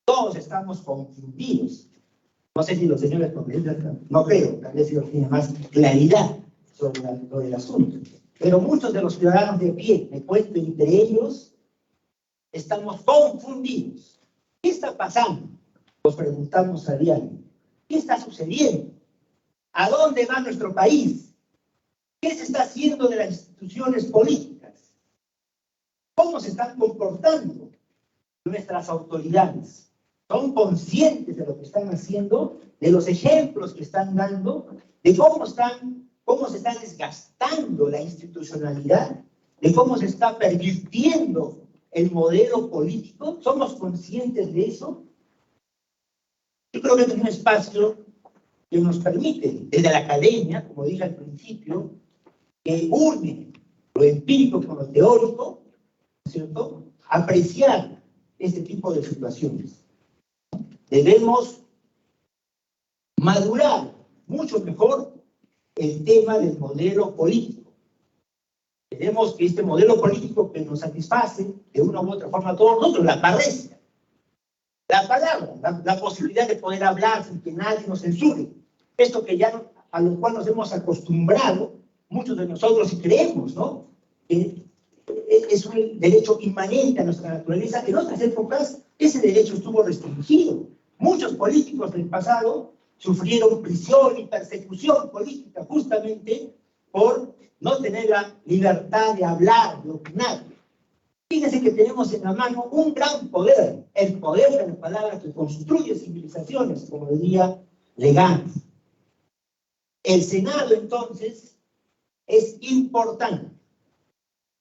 Todos estamos confundidos. No sé si los señores congresistas, no creo, tal vez ellos tienen más claridad sobre el asunto. Pero muchos de los ciudadanos de pie, me cuento entre ellos, estamos confundidos. ¿Qué está pasando? Nos preguntamos a diario. ¿Qué está sucediendo? ¿A dónde va nuestro país? ¿Qué se está haciendo de las instituciones políticas? ¿Cómo se están comportando nuestras autoridades? ¿Son conscientes de lo que están haciendo, de los ejemplos que están dando, de cómo se está desgastando la institucionalidad, de cómo se está pervirtiendo el modelo político? ¿Somos conscientes de eso? Yo creo que es un espacio que nos permite, desde la academia, como dije al principio, que une lo empírico con lo teórico, ¿cierto?, apreciar este tipo de situaciones. Debemos madurar mucho mejor el tema del modelo político. Tenemos que este modelo político que nos satisface de una u otra forma a todos nosotros, la parresia, la palabra, la posibilidad de poder hablar sin que nadie nos censure. Esto que ya a lo cual nos hemos acostumbrado muchos de nosotros y creemos, ¿no?, que es un derecho inmanente a nuestra naturaleza. En otras épocas ese derecho estuvo restringido. Muchos políticos del pasado sufrieron prisión y persecución política justamente por no tener la libertad de hablar, de opinar. Fíjense que tenemos en la mano un gran poder, el poder de la palabra que construye civilizaciones, como diría Legan. El Senado, entonces, es importante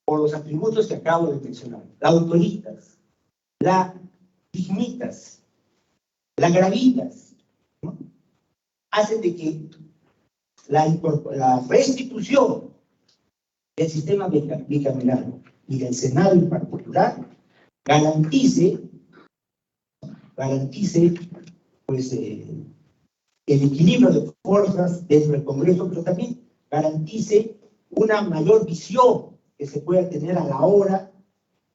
por los atributos que acabo de mencionar. La autoritas, la dignitas, la gravitas, ¿no?, hacen de que la restitución del sistema bicameral y del Senado en particular garantice pues, el equilibrio de fuerzas dentro del Congreso, pero también garantice una mayor visión que se pueda tener a la hora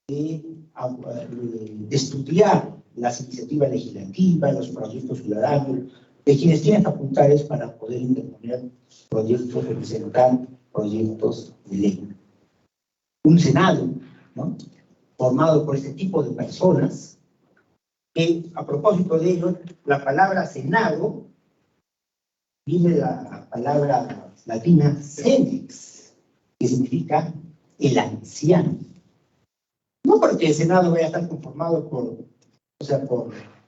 de estudiar las iniciativas legislativas, los proyectos ciudadanos, de quienes tienen facultades para poder interponer proyectos, representar proyectos de ley. Un Senado, ¿no?, formado por este tipo de personas que a propósito de ello, la palabra Senado viene de la palabra latina senex, que significa el anciano. No porque el Senado vaya a estar conformado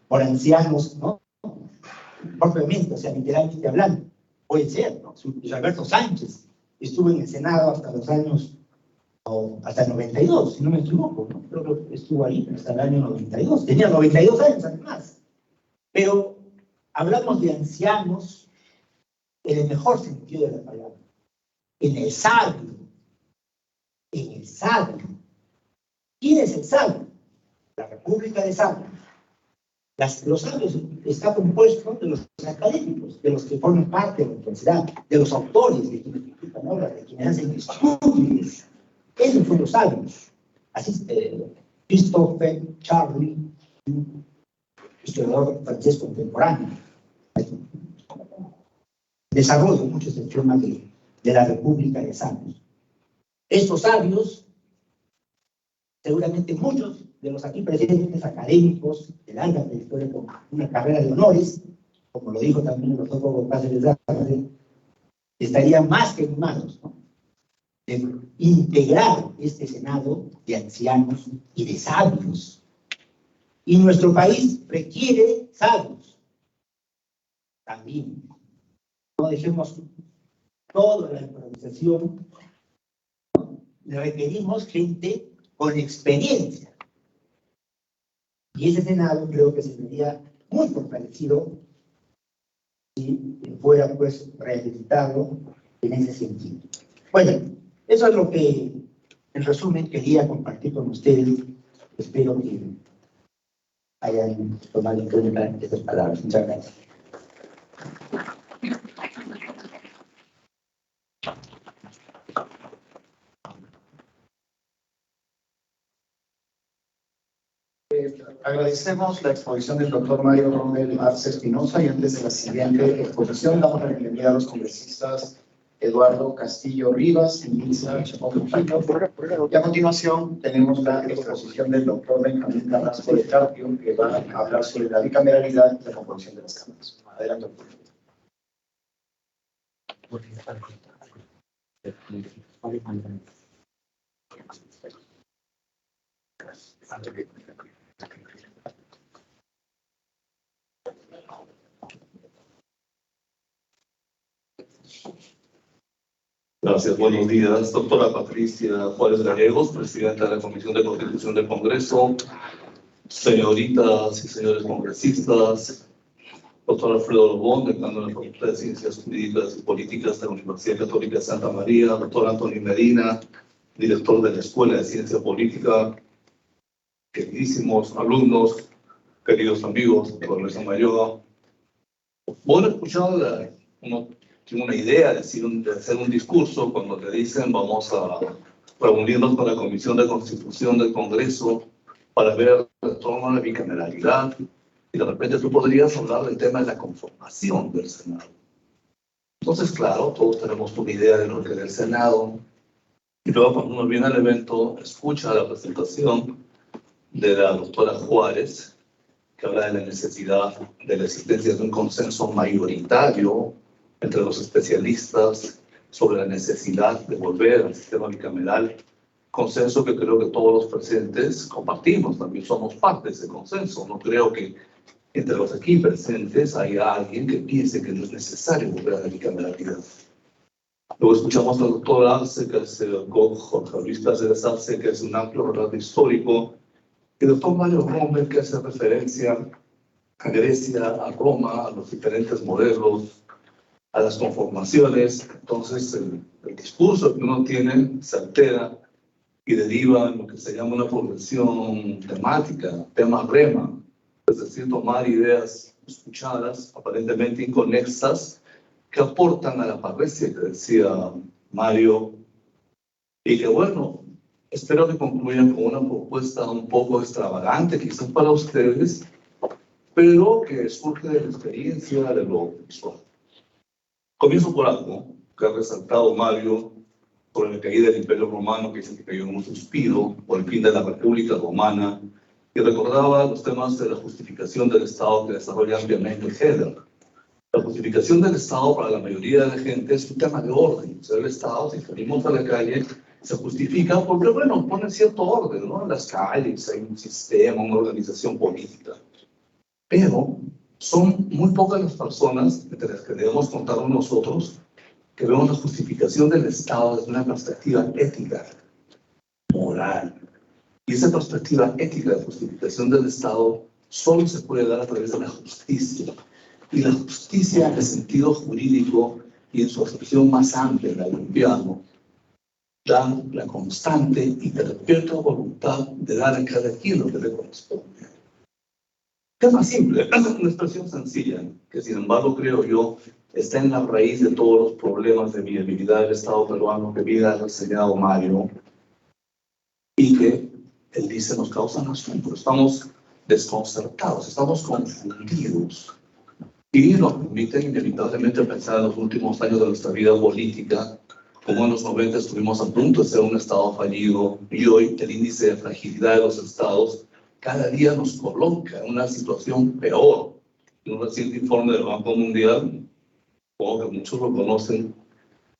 por ancianos, ¿no? Propiamente, o sea, literalmente hablando. Puede ser, ¿no? Luis Alberto Sánchez estuvo en el Senado hasta los años, hasta el 92, si no me equivoco, ¿no? Creo que estuvo ahí hasta el año 92. Tenía 92 años, además. Pero hablamos de ancianos en el mejor sentido de la palabra. En el sabio. En el sabio. ¿Quién es el sabio? La República de Sabios. Los sabios está compuesto de los académicos, de los que forman parte de la universidad, de los autores, de quienes publican obras, de quienes hacen estudios. Esos son los sabios. Así, Christopher, Charlie, historiador francés contemporáneo. Desarrollo mucho este tema de la República de Sabios. Estos sabios, seguramente muchos de los aquí presentes académicos de larga trayectoria con una carrera de honores, como lo dijo también el doctor Hugo Cáceres Garza, estarían más que animados, ¿no?, de integrar este Senado de ancianos y de sabios. Y nuestro país requiere sabios también. No dejemos toda la improvisación, ¿no? Requerimos gente con experiencia. Y ese Senado creo que se vería muy fortalecido si fuera, pues, rehabilitado en ese sentido. Bueno, eso es lo que, en resumen, quería compartir con ustedes. Espero que hayan tomado en cuenta estas palabras. Muchas gracias. Agradecemos la exposición del doctor Mario Rommel Arce Espinosa, y antes de la siguiente exposición damos la bienvenida a los congresistas Eduardo Castillo Rivas y Lisa Chapón Trujillo. Y a continuación tenemos la exposición del doctor Benjamín Carrasco de Carpio, que va a hablar sobre la bicameralidad y la composición de las cámaras. Adelante, doctor. Gracias, buenos días. Doctora Patricia Juárez Gallegos, presidenta de la Comisión de Constitución del Congreso, señoritas y señores congresistas, doctor Alfredo Lobón, decano de la Facultad de Ciencias Jurídicas y Políticas de la Universidad Católica de Santa María, doctor Antonio Medina, director de la Escuela de Ciencia Política, queridísimos alumnos, queridos amigos de la Mesa Mayor. Bueno, escuchado uno tiene una idea de hacer un discurso cuando te dicen vamos a reunirnos con la Comisión de Constitución del Congreso para ver el retorno a la bicameralidad, y de repente tú podrías hablar del tema de la conformación del Senado. Entonces, claro, todos tenemos una idea de lo que es el Senado, y luego cuando uno viene al evento, escucha la presentación de la doctora Juárez, que habla de la necesidad de la existencia de un consenso mayoritario entre los especialistas sobre la necesidad de volver al sistema bicameral, consenso que creo que todos los presentes compartimos, también somos parte de ese consenso. No creo que entre los aquí presentes haya alguien que piense que no es necesario volver a la bicameralidad. Luego escuchamos al doctor Arce, que es el Jorge Luis Cáceres Arce, que es un amplio relato histórico, y el doctor Mario Rommel, que hace referencia a Grecia, a Roma, a los diferentes modelos, a las conformaciones. Entonces el discurso que uno tiene se altera y deriva en lo que se llama una progresión temática, tema rema, es decir, tomar ideas escuchadas, aparentemente inconexas, que aportan a la parresia que decía Mario, y que bueno, espero que concluyan con una propuesta un poco extravagante, quizás para ustedes, pero que surge de la experiencia de lo visual. Comienzo por algo que ha resaltado Mario sobre la caída del Imperio Romano, que dice que cayó en un suspiro por el fin de la República Romana Y recordaba los temas de la justificación del Estado que desarrolla ampliamente Heller. La justificación del Estado para la mayoría de la gente es un tema de orden. O sea, el Estado, si salimos a la calle, se justifica porque, bueno, pone cierto orden, ¿no? En las calles hay un sistema, una organización política. Pero son muy pocas las personas, entre las que debemos contar nosotros, que vemos la justificación del Estado desde una perspectiva ética, moral. Y esa perspectiva ética de justificación del Estado solo se puede dar a través de la justicia. Y la justicia en el sentido jurídico y en su acepción más amplia, la limpiado, da la constante y perpetua voluntad de dar a cada quien lo que le corresponde. Es más simple, es una expresión sencilla, que sin embargo creo yo está en la raíz de todos los problemas de viabilidad del Estado peruano que bien ha reseñado Mario, y que él dice nos causan asombro. Estamos desconcertados, estamos confundidos, y nos permiten inevitablemente pensar en los últimos años de nuestra vida política, como en los 90 estuvimos a punto de ser un Estado fallido, y hoy el índice de fragilidad de los Estados cada día nos coloca en una situación peor. En un reciente informe del Banco Mundial, como que muchos lo conocen,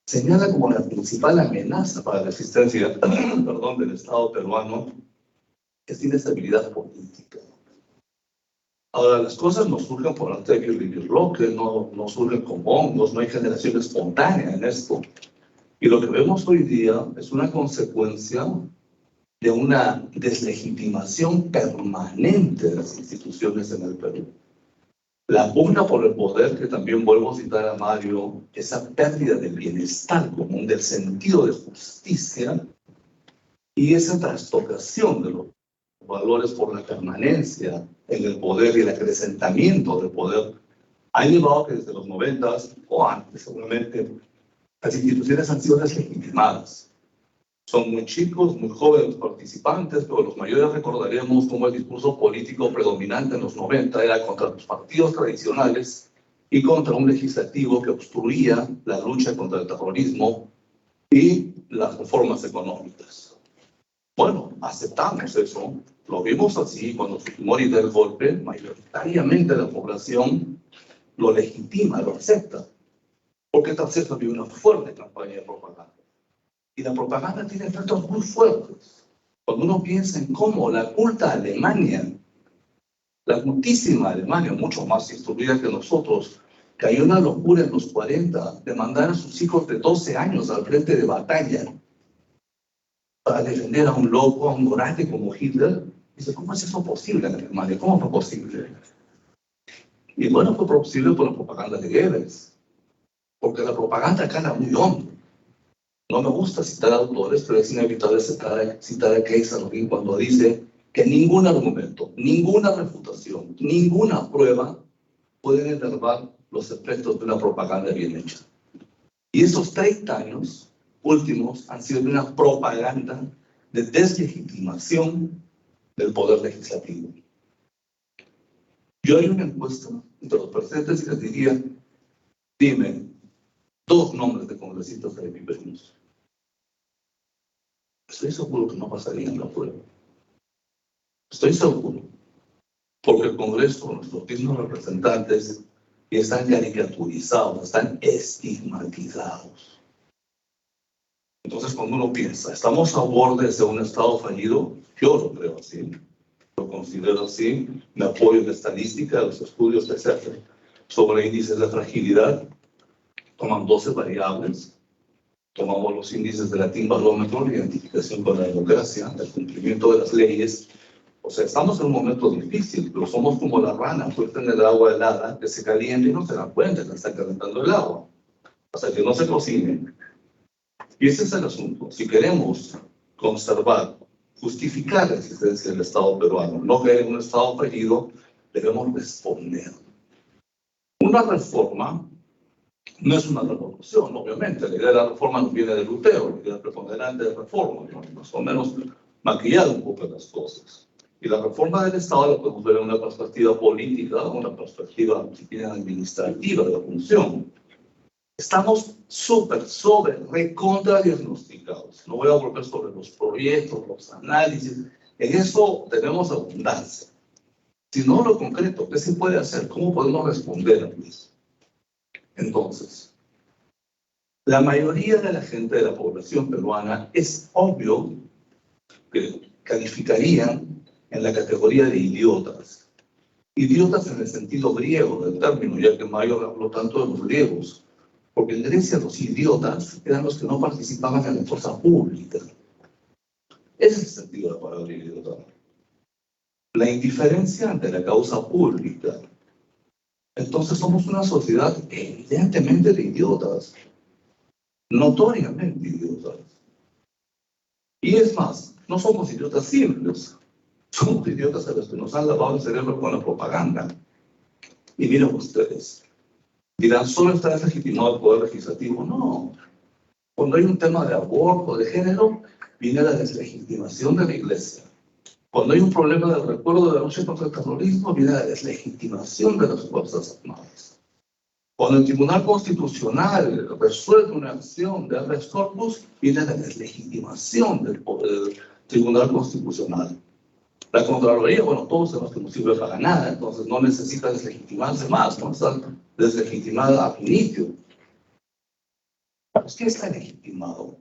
señala como la principal amenaza para la existencia del Estado peruano es la inestabilidad política. Ahora, las cosas no surgen por arte de vivirlo, que no surgen como hongos, no hay generación espontánea en esto. Y lo que vemos hoy día es una consecuencia de una deslegitimación permanente de las instituciones en el Perú. La pugna por el poder, que también vuelvo a citar a Mario, esa pérdida del bienestar común, del sentido de justicia, y esa trastocación de los valores por la permanencia en el poder y el acrecentamiento del poder, ha llevado a que desde los 90 o antes, seguramente, las instituciones han sido deslegitimadas. Son muy chicos, muy jóvenes los participantes, pero los mayores recordaremos cómo el discurso político predominante en los 90 era contra los partidos tradicionales y contra un legislativo que obstruía la lucha contra el terrorismo y las reformas económicas. Bueno, aceptamos eso, lo vimos así cuando Fujimori da el golpe, mayoritariamente la población lo legitima, lo acepta, porque entonces había una fuerte campaña de propaganda. Y la propaganda tiene efectos muy fuertes. Cuando uno piensa en cómo la culta Alemania, la cultísima Alemania, mucho más instruida que nosotros, cayó en la locura en los 40 de mandar a sus hijos de 12 años al frente de batalla para defender a un loco, a un gorate como Hitler. Dice, ¿cómo es eso posible en Alemania? ¿Cómo fue posible? Y bueno, fue posible por la propaganda de Goebbels, porque la propaganda cala muy hondo. No me gusta citar autores, pero es inevitable citar a Kaiserling cuando dice que ningún argumento, ninguna refutación, ninguna prueba pueden enervar los efectos de una propaganda bien hecha. Y estos 30 años últimos han sido una propaganda de deslegitimación del poder legislativo. Yo haría una encuesta entre los presentes y les diría, dime 2 nombres de congresistas de mi país. Estoy seguro que no pasarían la prueba. Estoy seguro. Porque el Congreso, nuestros mismos representantes, están caricaturizados, están estigmatizados. Entonces, cuando uno piensa, ¿estamos a bordes de un Estado fallido? Yo lo creo así. Lo considero así. Me apoyo en la estadística, los estudios, etc. Sobre índices de fragilidad. Toman 12 variables. Tomamos los índices de Latin Barómetro, la identificación con la democracia, el cumplimiento de las leyes. O sea, estamos en un momento difícil, pero somos como la rana puesta en el agua helada que se calienta y no se da cuenta que está calentando el agua, hasta que no se cocine. Y ese es el asunto. Si queremos conservar, justificar la existencia del Estado peruano, no caer en un Estado fallido, debemos responder. Una reforma no es una revolución, obviamente. La idea de la reforma no viene de Lutero, la idea preponderante de reforma, ¿no? Más o menos maquillar un poco las cosas. Y la reforma del Estado la podemos ver en una perspectiva política, una perspectiva, si quieren, administrativa de la función. Estamos recontra diagnosticados. No voy a volver sobre los proyectos, los análisis. En eso tenemos abundancia. Si no lo concreto, ¿qué se puede hacer? ¿Cómo podemos responder a eso? Entonces, la mayoría de la gente de la población peruana es obvio que calificarían en la categoría de idiotas. Idiotas en el sentido griego del término, ya que Mayo habló tanto de los griegos. Porque en Grecia los idiotas eran los que no participaban en la cosa pública. Ese es el sentido de la palabra idiota. La indiferencia ante la causa pública. Entonces somos una sociedad evidentemente de idiotas. Notoriamente idiotas. Y es más, no somos idiotas simples. Somos idiotas a los que nos han lavado el cerebro con la propaganda. Y miren ustedes. Dirán, ¿solo está deslegitimado el poder legislativo? No. Cuando hay un tema de aborto, de género, viene la deslegitimación de la Iglesia. Cuando hay un problema del recuerdo de la lucha contra el terrorismo, viene la deslegitimación de las Fuerzas Armadas. Cuando el Tribunal Constitucional resuelve una acción de habeas corpus, viene la deslegitimación del Tribunal Constitucional. La Contraloría, bueno, todos sabemos que no sirve para nada, entonces no necesita deslegitimarse más, no está deslegitimada a inicio. ¿Qué está legitimado?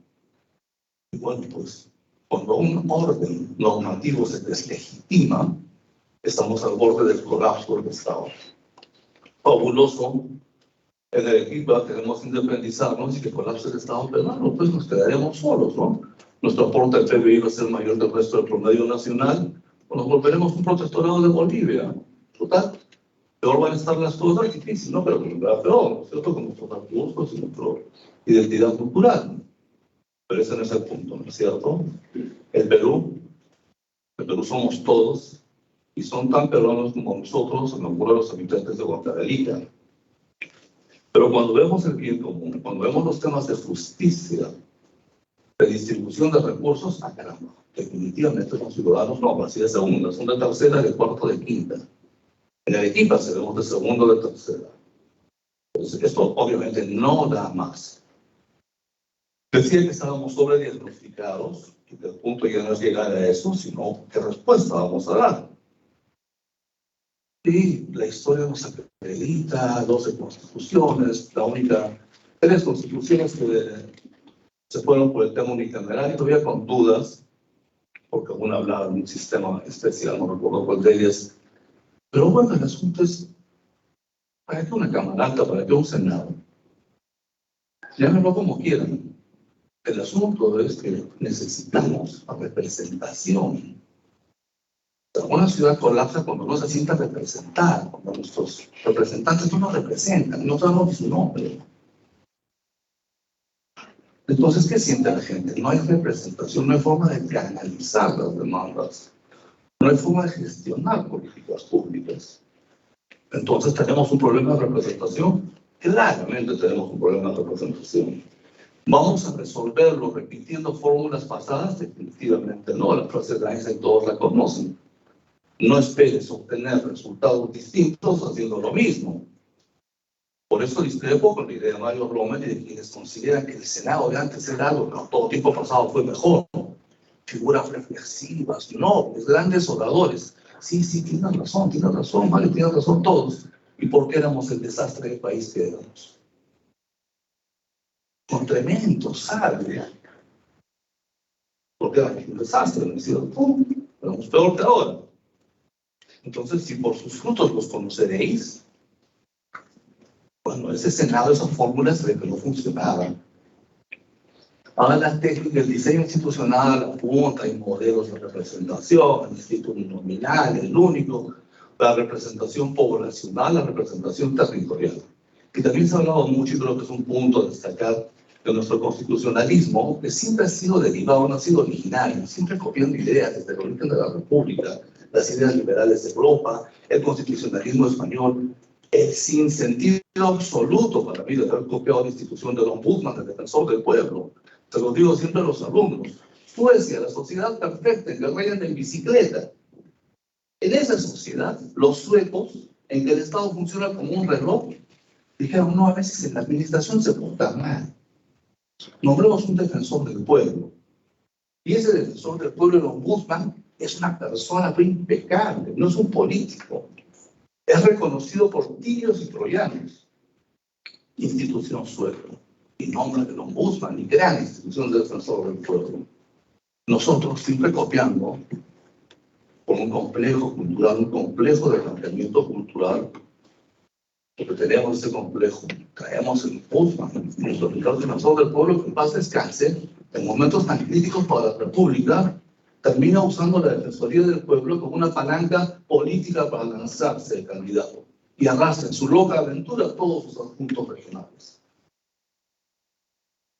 Y bueno, pues, cuando un orden normativo se deslegitima, estamos al borde del colapso del Estado. Fabuloso. En Arequipa queremos independizarnos y que colapse el Estado peruano, pues nos quedaremos solos, ¿no? Nuestro aporte al PBI va a ser mayor del resto del promedio nacional, o nos volveremos un protectorado de Bolivia. Total, peor van a estar las cosas, difícil, ¿no? Pero peor, ¿no es cierto? Con nuestros recursos y nuestra identidad cultural. Pero ese no es el punto, ¿no es cierto? El Perú somos todos, y son tan peruanos como nosotros, en algunos de los habitantes de Huancavelica. Pero cuando vemos el bien común, cuando vemos los temas de justicia, de distribución de recursos, caramba, definitivamente los ciudadanos no, así de segunda, son de tercera, de cuarta, de quinta. En Arequipa seremos de segundo, de tercera. Entonces, esto obviamente no da más. Decía que estábamos sobrediagnosticados, y que el punto ya no es llegar a eso, sino qué respuesta vamos a dar. Y la historia nos acredita 12 constituciones, 3 constituciones que se fueron por el tema unicameral, todavía con dudas, porque alguna hablaba de un sistema especial, no recuerdo cuál de ellas. Pero bueno, el asunto es, ¿para qué una Cámara Alta? ¿Para qué un Senado? Llámenlo como quieran. El asunto es que necesitamos representación. Una ciudad colapsa cuando no se sienta representada, cuando nuestros representantes no nos representan, no sabemos su nombre. Entonces, ¿qué siente la gente? No hay representación, no hay forma de canalizar las demandas, no hay forma de gestionar políticas públicas. Entonces, ¿tenemos un problema de representación? Claramente tenemos un problema de representación. ¿Vamos a resolverlo repitiendo fórmulas pasadas? Definitivamente no, la frase de Einstein todos la conocen. No esperes obtener resultados distintos haciendo lo mismo. Por eso discrepo con la idea de Mario Rommel y de quienes consideran que el Senado de antes era algo, no, todo tiempo pasado fue mejor. Figuras reflexivas, nobles, grandes oradores. Sí, tienes razón, Mario, tienes razón todos. ¿Y por qué éramos el desastre del país que éramos? Con tremendo sabia. Porque éramos un desastre, ¿no es cierto? Éramos peor que ahora. Entonces, si por sus frutos los conoceréis, bueno, ese Senado, esas fórmulas de que no funcionaban. Ahora la técnica, el diseño institucional apunta en modelos de representación, el instituto nominal, el único, la representación poblacional, la representación territorial. Y también se ha hablado mucho, y creo que es un punto a destacar, de nuestro constitucionalismo, que siempre ha sido derivado, no ha sido originario, siempre copiando ideas desde el origen de la República, las ideas liberales de Europa, el constitucionalismo español, el sinsentido absoluto para mí de haber copiado la institución del ombudsman, del defensor del pueblo. Se lo digo siempre a los alumnos. Suecia, la sociedad perfecta en que vayan en bicicleta. En esa sociedad, los suecos, en que el Estado funciona como un reloj, dijeron, no, a veces en la administración se porta mal. Nombremos un defensor del pueblo. Y ese defensor del pueblo, el ombudsman, es una persona impecable, no es un político. Es reconocido por tibios y troyanos. Institución sueca, y nombre del ombudsman, y gran institución de defensor del pueblo. Nosotros, siempre copiando, con un complejo cultural, un complejo de planteamiento cultural, porque tenemos ese complejo, traemos el ombudsman, nuestro defensor del pueblo, que en paz descanse, en momentos tan críticos para la República, termina usando la Defensoría del Pueblo como una palanca política para lanzarse de candidato y arrastra en su loca aventura a todos sus adjuntos regionales.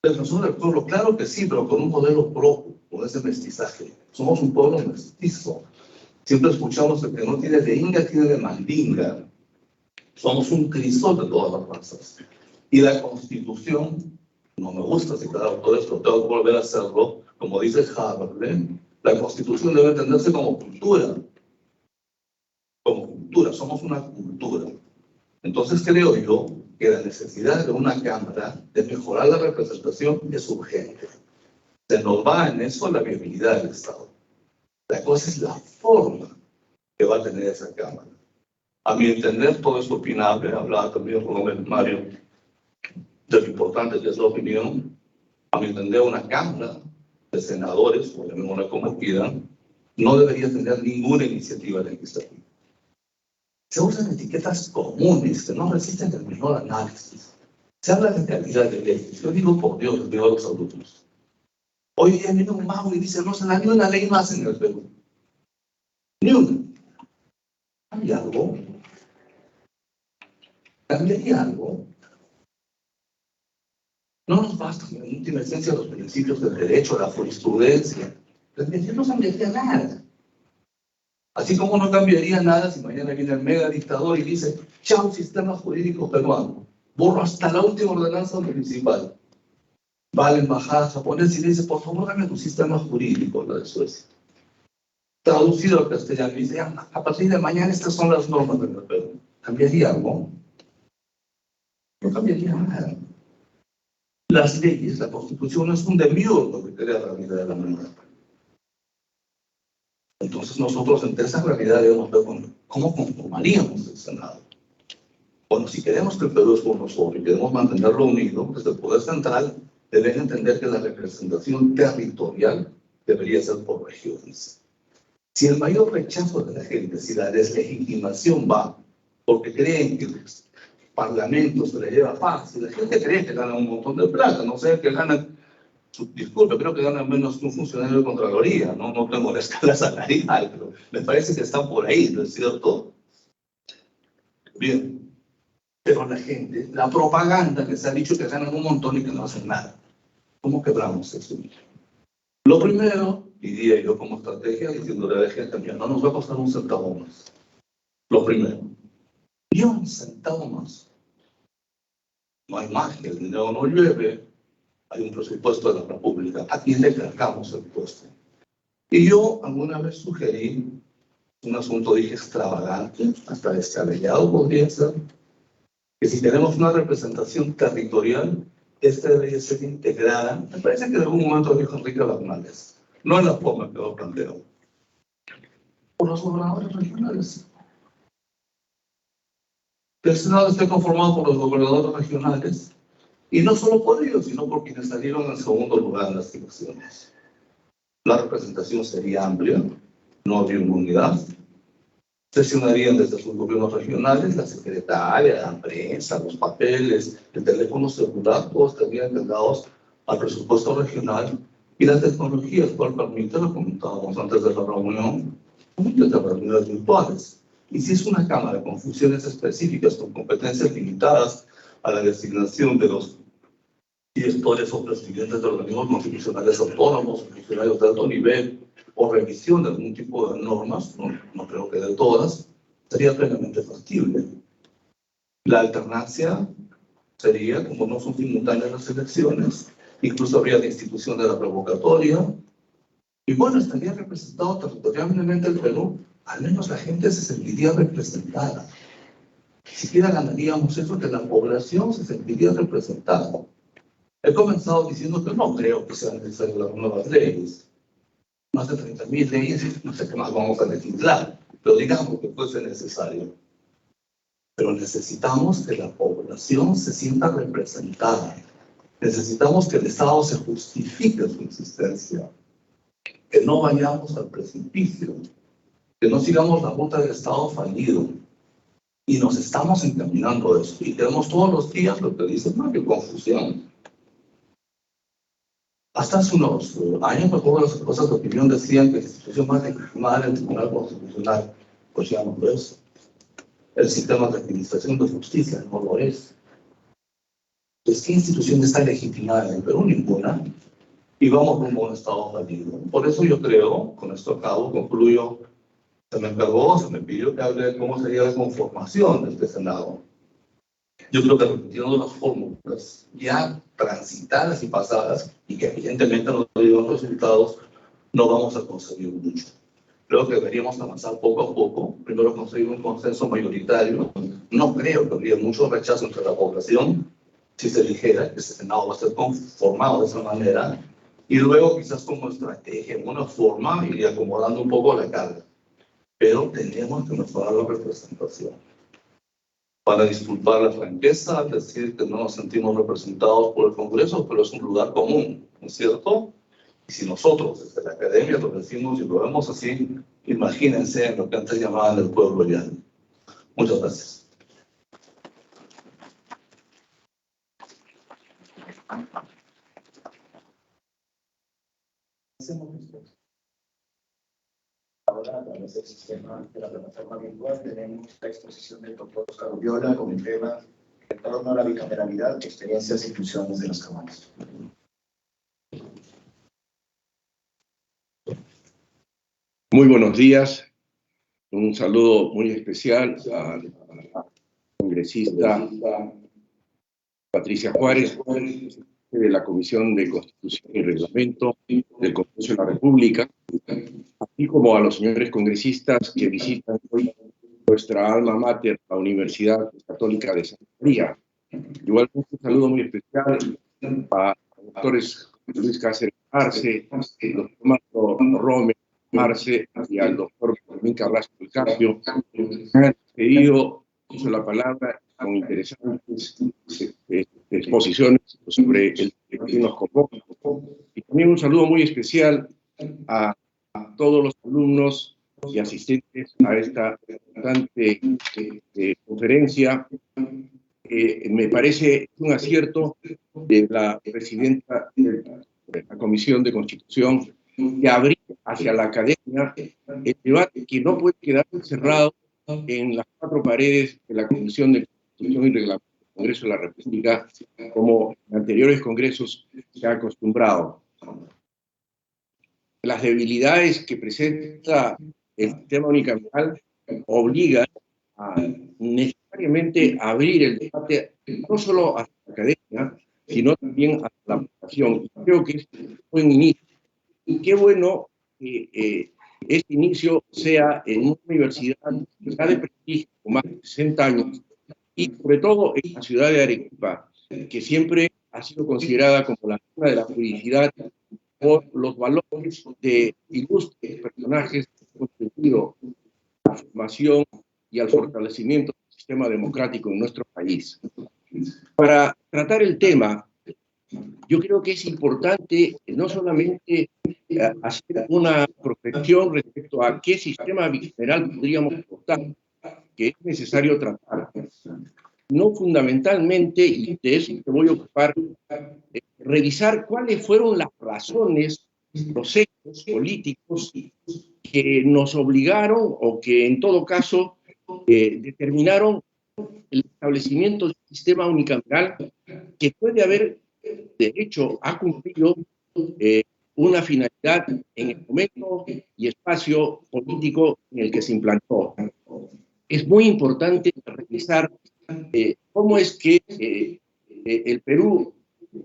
Defensor del Pueblo, claro que sí, pero con un modelo propio, con ese mestizaje. Somos un pueblo mestizo. Siempre escuchamos que el que no tiene de inga tiene de mandinga. Somos un crisol de todas las razas. Y la Constitución, no me gusta citar autores, pero tengo que volver a hacerlo, como dice Haberle, la Constitución debe entenderse como cultura. Como cultura, somos una cultura. Entonces creo yo que la necesidad de una Cámara de mejorar la representación es urgente. Se nos va en eso la viabilidad del Estado. La cosa es la forma que va a tener esa Cámara. A mi entender, todo es opinable. Hablaba también Rubén Mario de lo importante que es la opinión. A mi entender, una Cámara de senadores, o llamémosla como quieran, no debería tener ninguna iniciativa legislativa. Se usan etiquetas comunes que no resisten el menor análisis. Se habla de calidad de leyes. Yo digo, por Dios, les digo a los alumnos. Hoy día viene un mago y dice, no se da ni una ley más en el Perú. Ni una. ¿Hay algo? ¿Cambiaría algo? No nos bastan en última esencia los principios del derecho, la jurisprudencia. No cambiaría nada. Así como no cambiaría nada si mañana viene el mega dictador y dice, chao sistema jurídico peruano, borro hasta la última ordenanza municipal. Va a la embajada japonesa y dice, por favor, dame tu sistema jurídico, la de Suecia. Traducido al castellano, y dice, a partir de mañana estas son las normas del Perú. ¿Cambiaría algo? No cambiaría nada. Las leyes, la Constitución es un demiurgo que crea la realidad de la humanidad. Entonces nosotros entre esa realidad debemos ver cómo conformaríamos el Senado. Bueno, si queremos que el Perú es uno solo y queremos mantenerlo unido, desde el Poder Central deben entender que la representación territorial debería ser por regiones. Si el mayor rechazo de la gente, si la deslegitimación va porque creen que el Parlamento se le lleva fácil, la gente cree que gana un montón de plata, no sé, que ganan. Disculpe, creo que ganan menos que un funcionario de Contraloría, no tengo la escala salarial, pero me parece que están por ahí, ¿no es cierto? Bien, pero la gente, la propaganda que se ha dicho que ganan un montón y que no hacen nada. ¿Cómo quebramos eso? Lo primero, diría yo como estrategia, diciéndole a la gente, mira, no nos va a costar un centavo más. Lo primero, ni un centavo más. No hay magia, el dinero no llueve. Hay un presupuesto de la República. ¿A quién le cargamos el impuesto? Y yo alguna vez sugerí un asunto, dije, extravagante, hasta descabellado podría ser, que si tenemos una representación territorial, esta debería ser integrada. Me parece que en algún momento dijo Enrique Bernales, no en la forma que lo planteó, por los gobernadores regionales. Que el Senado esté conformado por los gobernadores regionales. Y no solo por ellos, sino por quienes salieron en segundo lugar en las elecciones. La representación sería amplia, no habría inmunidad. Sesionarían desde sus gobiernos regionales, la secretaria, la prensa, los papeles, el teléfono celular, todos estarían entregados al presupuesto regional. Y la tecnología, el cual permite, lo comentábamos antes de la reunión, desde reuniones virtuales. Y si es una Cámara con funciones específicas, con competencias limitadas, a la designación de los directores o presidentes de organismos constitucionales autónomos, funcionarios de alto nivel, o revisión de algún tipo de normas, no creo que de todas, sería plenamente factible. La alternancia sería, como no son simultáneas las elecciones, incluso habría la institución de la revocatoria, y bueno, estaría representado territorialmente el Perú, al menos la gente se sentiría representada. Siquiera ganaríamos eso, que la población se sentiría representada. He comenzado diciendo que no creo que sean necesarias las nuevas leyes. más de 30.000 leyes, no sé qué más vamos a legislar, pero digamos que fuese necesario. Pero necesitamos que la población se sienta representada. Necesitamos que el Estado se justifique su existencia. Que no vayamos al precipicio. Que no sigamos la ruta del Estado fallido. Y nos estamos encaminando a eso. Y tenemos todos los días lo que dicen, no, qué confusión. Hasta hace unos años, me acuerdo, las cosas de opinión decían que la institución más legitimada era el Tribunal Constitucional. Pues ya no lo es. El sistema de administración de justicia no lo es. Pues, ¿qué institución está legitimada en el Perú? Ninguna. Y vamos rumbo a un Estado fallido. Por eso yo creo, con esto acabo, concluyo, se me encargó, se me pidió que hable de cómo sería la conformación de este Senado. Yo creo que repitiendo las fórmulas ya transitadas y pasadas, y que evidentemente no dieron resultados, no vamos a conseguir mucho. Creo que deberíamos avanzar poco a poco. Primero conseguir un consenso mayoritario. No creo que habría mucho rechazo entre la población si se dijera que ese Senado va a ser conformado de esa manera. Y luego quizás como estrategia, en una forma, y acomodando un poco la carga. Pero tenemos que mejorar la representación. Para disculpar la franqueza, decir que no nos sentimos representados por el Congreso, pero es un lugar común, ¿no es cierto? Y si nosotros desde la academia lo decimos y lo vemos así, imagínense en lo que antes llamaban el pueblo llano. Muchas gracias. Ahora, a través del sistema de la plataforma virtual, tenemos la exposición del doctor Oscar Uriola con el tema en torno a la bicameralidad, experiencias e inclusiones de las cámaras. Muy buenos días. Un saludo muy especial a la congresista Patricia Juárez, de la Comisión de Constitución y Reglamento del Congreso de la República, así como a los señores congresistas que visitan hoy nuestra alma mater, la Universidad Católica de Santa María. Igualmente un saludo muy especial a los doctores Luis Cáceres Arce, el doctor Marco Rome Arce y al doctor Fermín Carrasco del Carpio, que han pedido uso la palabra con interesantes exposiciones sobre el tema que nos convoca. Y también un saludo muy especial a todos los alumnos y asistentes a esta importante conferencia. Me parece un acierto de la presidenta de la Comisión de Constitución de abrir hacia la academia el debate que no puede quedar encerrado en las cuatro paredes de la Comisión de Constitución y Reglamento del Congreso de la República, como en anteriores congresos se ha acostumbrado. Las debilidades que presenta el sistema unicameral obligan a necesariamente abrir el debate no solo hacia la academia, sino también hacia la población. Y creo que es un buen inicio. Y qué bueno que este inicio sea en una universidad de prestigio con más de 60 años y sobre todo en la ciudad de Arequipa, que siempre ha sido considerada como la zona de la felicidad por los valores de ilustres personajes que han contribuido a la formación y al fortalecimiento del sistema democrático en nuestro país. Para tratar el tema, yo creo que es importante no solamente hacer una prospección respecto a qué sistema bicameral podríamos adoptar, que es necesario tratar, no fundamentalmente, y de eso me voy a ocupar, revisar cuáles fueron las razones, los hechos políticos que nos obligaron o que en todo caso determinaron el establecimiento del sistema unicameral que puede haber, de hecho, ha cumplido una finalidad en el momento y espacio político en el que se implantó. Es muy importante revisar cómo es que el Perú,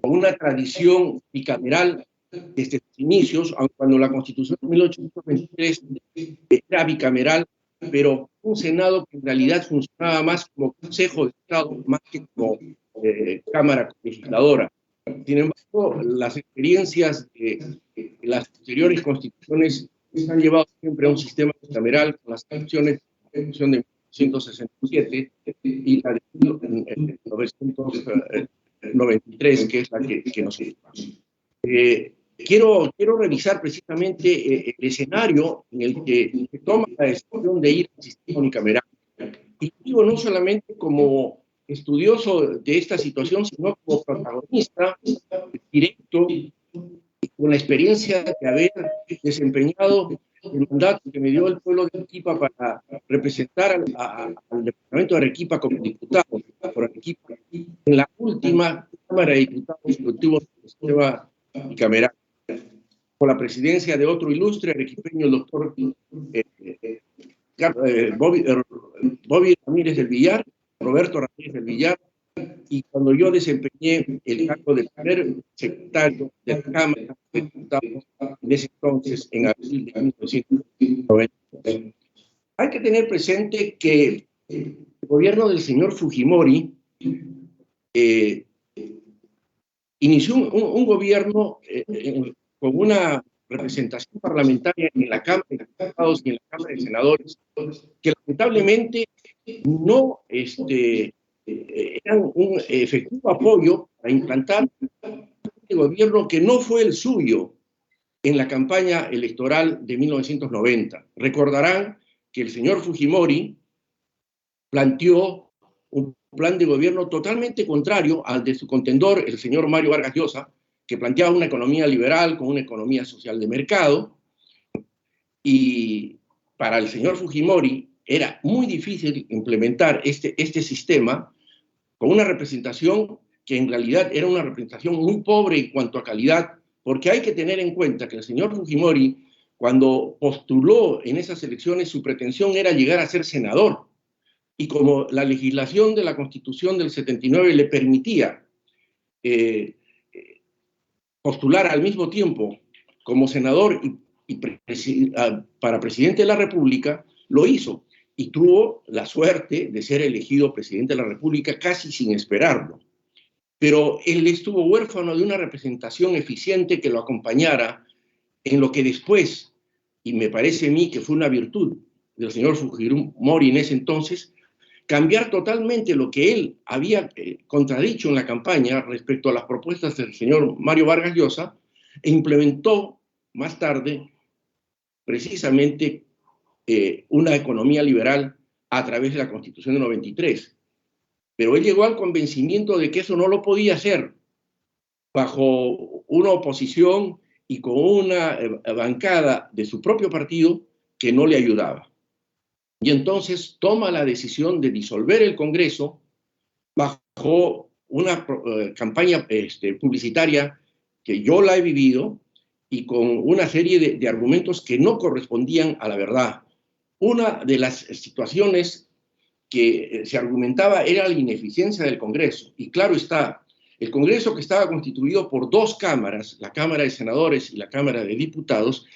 con una tradición bicameral desde sus inicios, aun cuando la Constitución de 1823 era bicameral, pero un Senado que en realidad funcionaba más como Consejo de Estado, más que como Cámara Legisladora. Sin embargo, las experiencias de las anteriores constituciones han llevado siempre a un sistema bicameral con las constituciones de la Constitución de 1967 y la de 1993, que es la que nos ocupa. Quiero revisar precisamente el escenario en el que se toma la decisión de ir al sistema unicameral. Y digo no solamente como estudioso de esta situación, sino como protagonista directo con la experiencia de haber desempeñado el mandato que me dio el pueblo de Arequipa para representar al departamento de Arequipa como diputado por Arequipa en la última Cámara de Diputados que obtuvo el sistema bicameral, con la presidencia de otro ilustre arequipeño, el doctor Bobby Ramírez del Villar, Roberto Ramírez del Villar, y cuando yo desempeñé el cargo de primer secretario de la Cámara de Diputados, en ese entonces, en abril de 1990. Hay que tener presente que el gobierno del señor Fujimori inició un gobierno con una representación parlamentaria en la Cámara de Diputados y en la Cámara de Senadores, que lamentablemente no eran un efectivo apoyo para implantar un gobierno que no fue el suyo en la campaña electoral de 1990. Recordarán que el señor Fujimori planteó un plan de gobierno totalmente contrario al de su contendor, el señor Mario Vargas Llosa, que planteaba una economía liberal con una economía social de mercado, y para el señor Fujimori era muy difícil implementar este sistema con una representación que en realidad era una representación muy pobre en cuanto a calidad, porque hay que tener en cuenta que el señor Fujimori, cuando postuló en esas elecciones, su pretensión era llegar a ser senador, y como la legislación de la Constitución del 79 le permitía postular al mismo tiempo como senador y para presidente de la República, lo hizo y tuvo la suerte de ser elegido presidente de la República casi sin esperarlo. Pero él estuvo huérfano de una representación eficiente que lo acompañara en lo que después, y me parece a mí que fue una virtud del señor Fujimori en ese entonces, cambiar totalmente lo que él había contradicho en la campaña respecto a las propuestas del señor Mario Vargas Llosa, e implementó más tarde precisamente una economía liberal a través de la Constitución de 93. Pero él llegó al convencimiento de que eso no lo podía hacer bajo una oposición y con una bancada de su propio partido que no le ayudaba. Y entonces toma la decisión de disolver el Congreso bajo una campaña publicitaria que yo la he vivido y con una serie de argumentos que no correspondían a la verdad. Una de las situaciones que se argumentaba era la ineficiencia del Congreso. Y claro está, el Congreso, que estaba constituido por dos cámaras, la Cámara de Senadores y la Cámara de Diputados,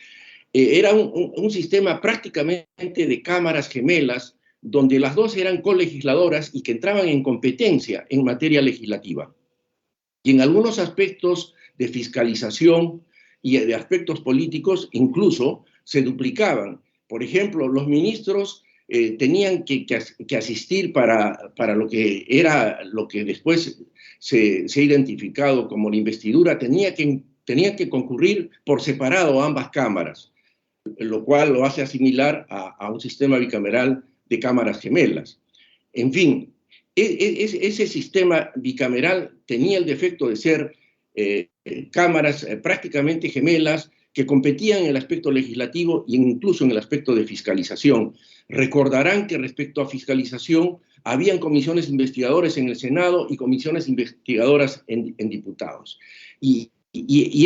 era un sistema prácticamente de cámaras gemelas, donde las dos eran colegisladoras y que entraban en competencia en materia legislativa. Y en algunos aspectos de fiscalización y de aspectos políticos incluso se duplicaban. Por ejemplo, los ministros tenían que asistir para lo que era, lo que después se ha identificado como la investidura, tenían que concurrir por separado a ambas cámaras, lo cual lo hace asimilar a un sistema bicameral de cámaras gemelas. En fin, ese sistema bicameral tenía el defecto de ser cámaras prácticamente gemelas que competían en el aspecto legislativo e incluso en el aspecto de fiscalización. Recordarán que respecto a fiscalización habían comisiones investigadoras en el Senado y comisiones investigadoras en diputados. Y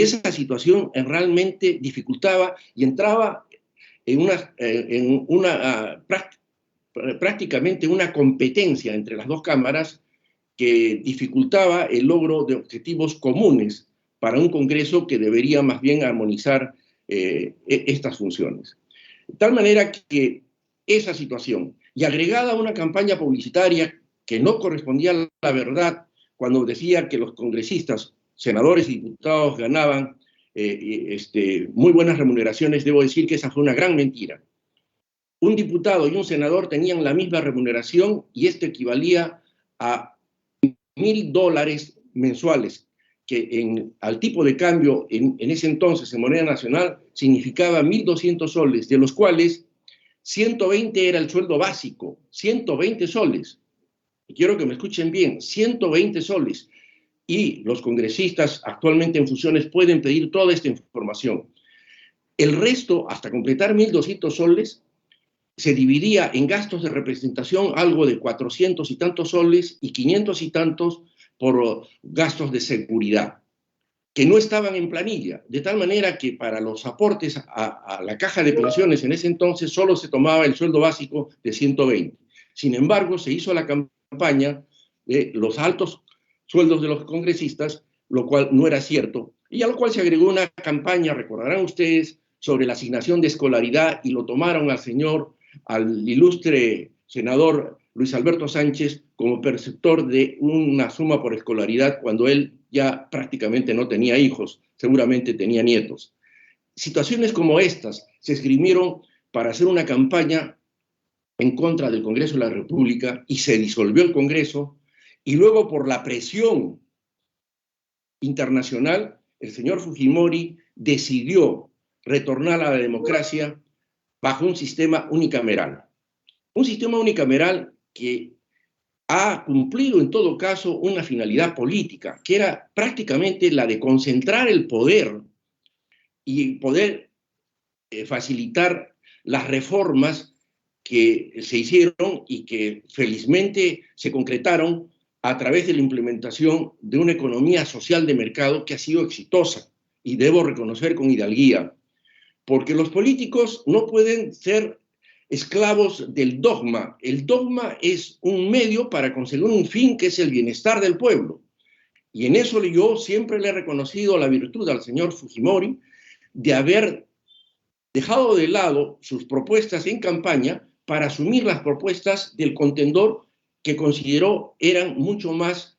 esa situación realmente dificultaba y entraba en prácticamente una competencia entre las dos cámaras que dificultaba el logro de objetivos comunes para un Congreso que debería más bien armonizar estas funciones. De tal manera que esa situación, y agregada a una campaña publicitaria que no correspondía a la verdad cuando decía que los congresistas senadores y diputados ganaban muy buenas remuneraciones, debo decir que esa fue una gran mentira. Un diputado y un senador tenían la misma remuneración y esto equivalía a $1.000 mensuales, que al tipo de cambio en ese entonces en moneda nacional significaba 1.200 soles, de los cuales 120 era el sueldo básico, 120 soles. Y quiero que me escuchen bien, 120 soles. Y los congresistas actualmente en funciones pueden pedir toda esta información. El resto, hasta completar 1.200 soles, se dividía en gastos de representación, algo de 400 y tantos soles y 500 y tantos por gastos de seguridad, que no estaban en planilla, de tal manera que para los aportes a la caja de pensiones en ese entonces solo se tomaba el sueldo básico de 120. Sin embargo, se hizo la campaña de los altos sueldos de los congresistas, lo cual no era cierto, y a lo cual se agregó una campaña, recordarán ustedes, sobre la asignación de escolaridad, y lo tomaron al ilustre senador Luis Alberto Sánchez como perceptor de una suma por escolaridad cuando él ya prácticamente no tenía hijos, seguramente tenía nietos. Situaciones como estas se esgrimieron para hacer una campaña en contra del Congreso de la República y se disolvió el Congreso, y luego por la presión internacional el señor Fujimori decidió retornar a la democracia bajo un sistema unicameral. Un sistema unicameral que ha cumplido en todo caso una finalidad política, que era prácticamente la de concentrar el poder y poder facilitar las reformas que se hicieron y que felizmente se concretaron a través de la implementación de una economía social de mercado que ha sido exitosa, y debo reconocer con hidalguía, porque los políticos no pueden ser esclavos del dogma. El dogma es un medio para conseguir un fin que es el bienestar del pueblo. Y en eso yo siempre le he reconocido la virtud al señor Fujimori de haber dejado de lado sus propuestas en campaña para asumir las propuestas del contendor que consideró eran mucho más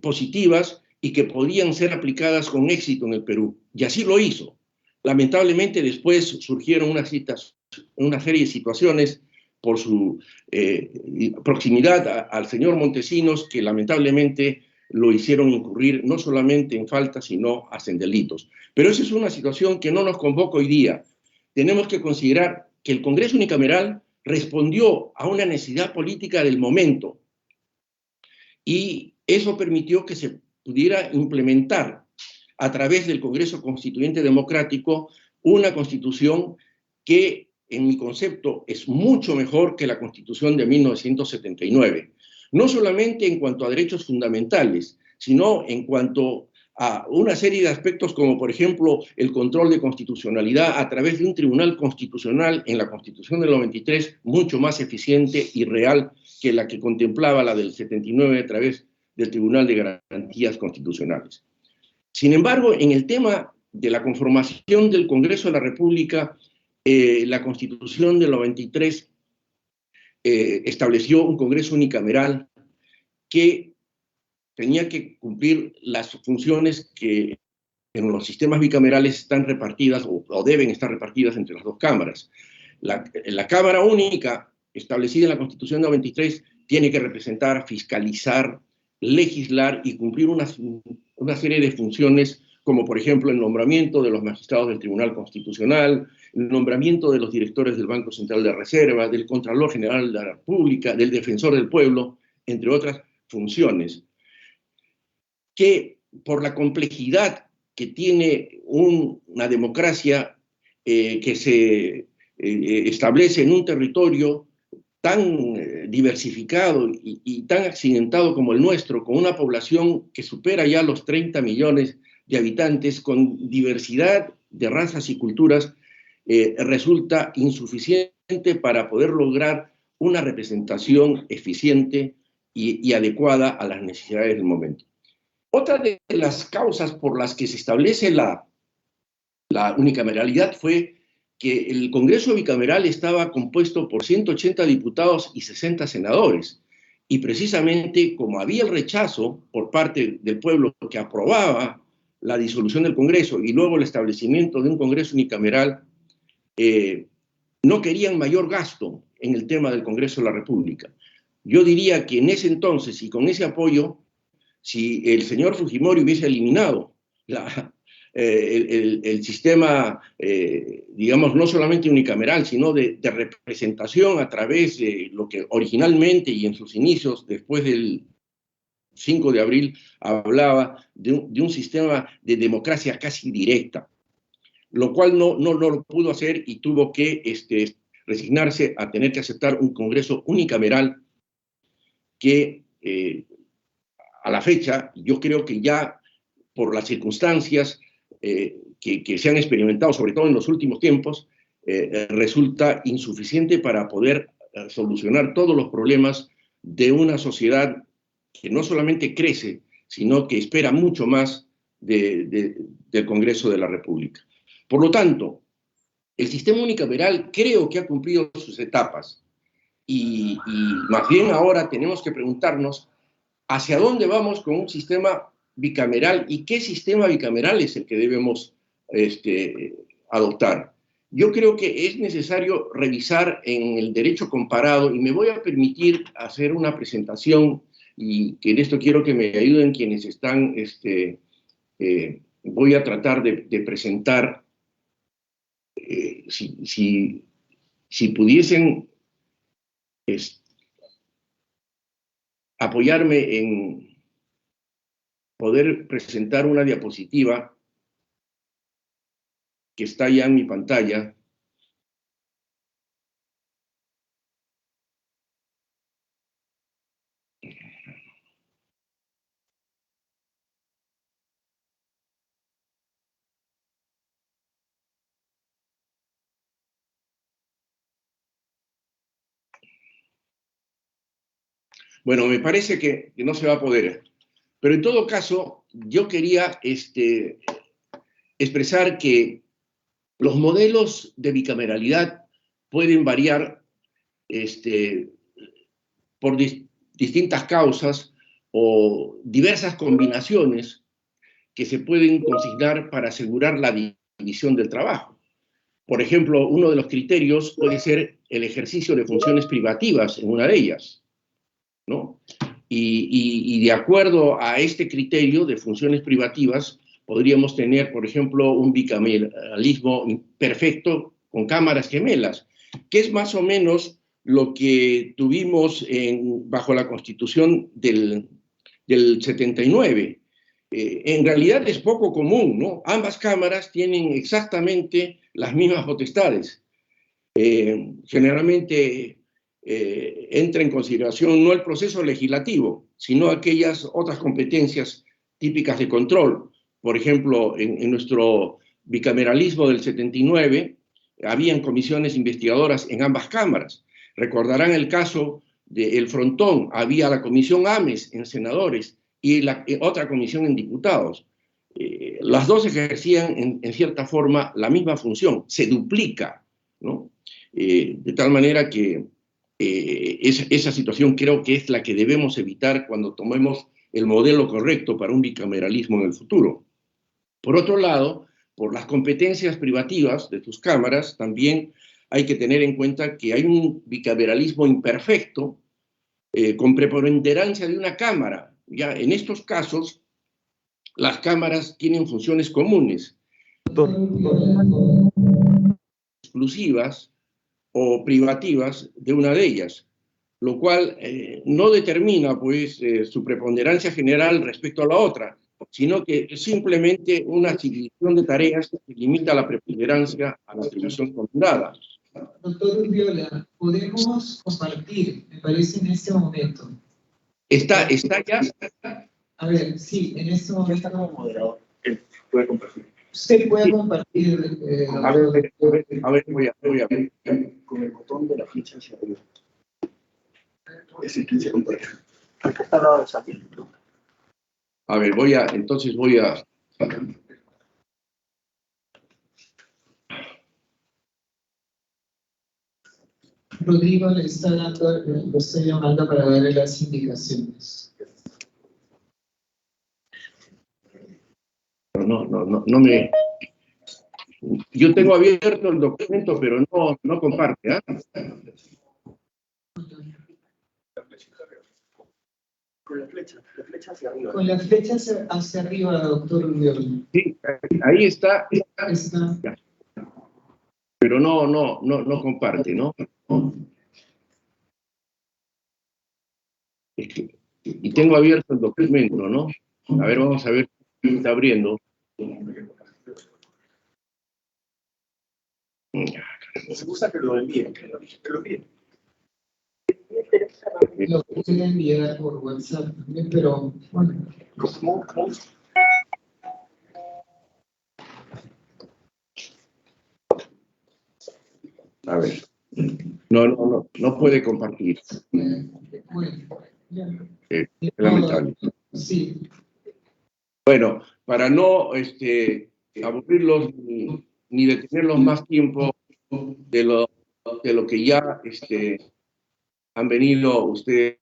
positivas y que podían ser aplicadas con éxito en el Perú. Y así lo hizo. Lamentablemente después surgieron una serie de situaciones por su proximidad al señor Montesinos que lamentablemente lo hicieron incurrir no solamente en faltas, sino hasta en delitos. Pero esa es una situación que no nos convoca hoy día. Tenemos que considerar que el Congreso unicameral respondió a una necesidad política del momento y eso permitió que se pudiera implementar a través del Congreso Constituyente Democrático una constitución que, en mi concepto, es mucho mejor que la Constitución de 1979. No solamente en cuanto a derechos fundamentales, sino en cuanto a una serie de aspectos como, por ejemplo, el control de constitucionalidad a través de un tribunal constitucional en la Constitución del 93 mucho más eficiente y real que la que contemplaba la del 79 a través del Tribunal de Garantías Constitucionales. Sin embargo, en el tema de la conformación del Congreso de la República, la Constitución del 93 estableció un Congreso unicameral que tenía que cumplir las funciones que en los sistemas bicamerales están repartidas o deben estar repartidas entre las dos cámaras. La Cámara Única, establecida en la Constitución del 93, tiene que representar, fiscalizar, legislar y cumplir una serie de funciones como por ejemplo el nombramiento de los magistrados del Tribunal Constitucional, el nombramiento de los directores del Banco Central de Reserva, del Contralor General de la República, del Defensor del Pueblo, entre otras funciones, que por la complejidad que tiene una democracia que se establece en un territorio tan diversificado y tan accidentado como el nuestro, con una población que supera ya los 30 millones de habitantes, con diversidad de razas y culturas, resulta insuficiente para poder lograr una representación eficiente y adecuada a las necesidades del momento. Otra de las causas por las que se establece la unicameralidad fue que el Congreso bicameral estaba compuesto por 180 diputados y 60 senadores. y precisamente como había el rechazo por parte del pueblo que aprobaba la disolución del Congreso y luego el establecimiento de un Congreso unicameral, no querían mayor gasto en el tema del Congreso de la República. Yo diría que en ese entonces y con ese apoyo, si el señor Fujimori hubiese eliminado el sistema, digamos, no solamente unicameral, sino de representación a través de lo que originalmente y en sus inicios, después del 5 de abril, hablaba de un sistema de democracia casi directa, lo cual no lo pudo hacer y tuvo que resignarse a tener que aceptar un Congreso unicameral que a la fecha yo creo que ya por las circunstancias que se han experimentado, sobre todo en los últimos tiempos, resulta insuficiente para poder solucionar todos los problemas de una sociedad que no solamente crece, sino que espera mucho más del Congreso de la República. Por lo tanto, el sistema unicameral creo que ha cumplido sus etapas y más bien ahora tenemos que preguntarnos hacia dónde vamos con un sistema bicameral y qué sistema bicameral es el que debemos adoptar. Yo creo que es necesario revisar en el derecho comparado y me voy a permitir hacer una presentación y que en esto quiero que me ayuden quienes están, voy a tratar de presentar, si pudiesen apoyarme en poder presentar una diapositiva que está ya en mi pantalla. Bueno, me parece que no se va a poder, pero en todo caso, yo quería expresar que los modelos de bicameralidad pueden variar por distintas causas o diversas combinaciones que se pueden consignar para asegurar la división del trabajo. Por ejemplo, uno de los criterios puede ser el ejercicio de funciones privativas en una de ellas, ¿no? Y de acuerdo a este criterio de funciones privativas, podríamos tener, por ejemplo, un bicameralismo perfecto con cámaras gemelas, que es más o menos lo que tuvimos bajo la Constitución del 79. En realidad es poco común, ¿no? Ambas cámaras tienen exactamente las mismas potestades. Generalmente entra en consideración no el proceso legislativo, sino aquellas otras competencias típicas de control. Por ejemplo, en nuestro bicameralismo del 79, habían comisiones investigadoras en ambas cámaras. Recordarán el caso del Frontón, había la comisión AMES en senadores y otra comisión en diputados. Las dos ejercían en cierta forma la misma función, se duplica, ¿no? De tal manera que esa situación creo que es la que debemos evitar cuando tomemos el modelo correcto para un bicameralismo en el futuro. Por otro lado, por las competencias privativas de tus cámaras, también hay que tener en cuenta que hay un bicameralismo imperfecto con preponderancia de una cámara. Ya en estos casos, las cámaras tienen funciones comunes, exclusivas o privativas de una de ellas, lo cual no determina pues su preponderancia general respecto a la otra, sino que es simplemente una asignación de tareas que limita la preponderancia a la atribución combinada. Doctor Urriola, podemos compartir, me parece, en este momento. ¿Está ya? A ver, sí, en este momento. Está como moderador. Él puede compartir. Usted puede compartir. A ver, voy a ver. Con el botón de la ficha hacia arriba. Es el que se comparte. Acá está al lado de Samir. A ver, entonces voy a... Rodrigo le está dando, lo estoy llamando para darle las indicaciones. No me... Yo tengo abierto el documento, pero no comparte, ¿ah? Con la flecha hacia arriba. Con la flecha hacia arriba, doctor Uriol. Sí, ahí está. Está. Pero no comparte, ¿no? Y tengo abierto el documento, ¿no? A ver, vamos a ver si está abriendo. Si gusta que lo envíen, que lo envíen. Lo puede enviar por WhatsApp también, pero bueno. ¿Cómo? A ver. No puede compartir. Bueno, ya. Es lamentable. Sí. Bueno, para no aburrirlos ni detenerlos más tiempo de lo que ya han venido ustedes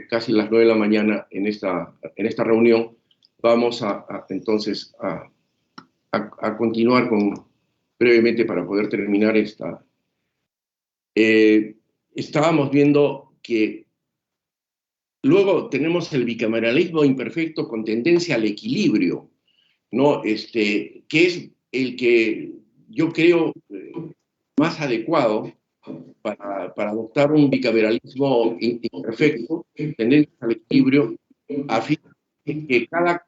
casi las 9 de la mañana en esta reunión, vamos entonces a continuar brevemente para poder terminar esta. Estábamos viendo que luego tenemos el bicameralismo imperfecto con tendencia al equilibrio, ¿no? Que es el que yo creo más adecuado para adoptar un bicameralismo imperfecto, tendencia al equilibrio, a fin de que cada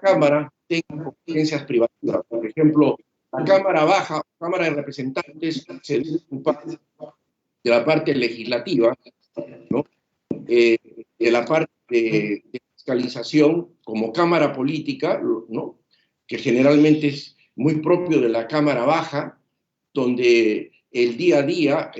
cámara tenga competencias privativas. Por ejemplo, la Cámara Baja, Cámara de Representantes, se debe ocupar de la parte legislativa, ¿no? De la parte de fiscalización como Cámara Política, ¿no? Que generalmente es muy propio de la Cámara Baja, donde el día a día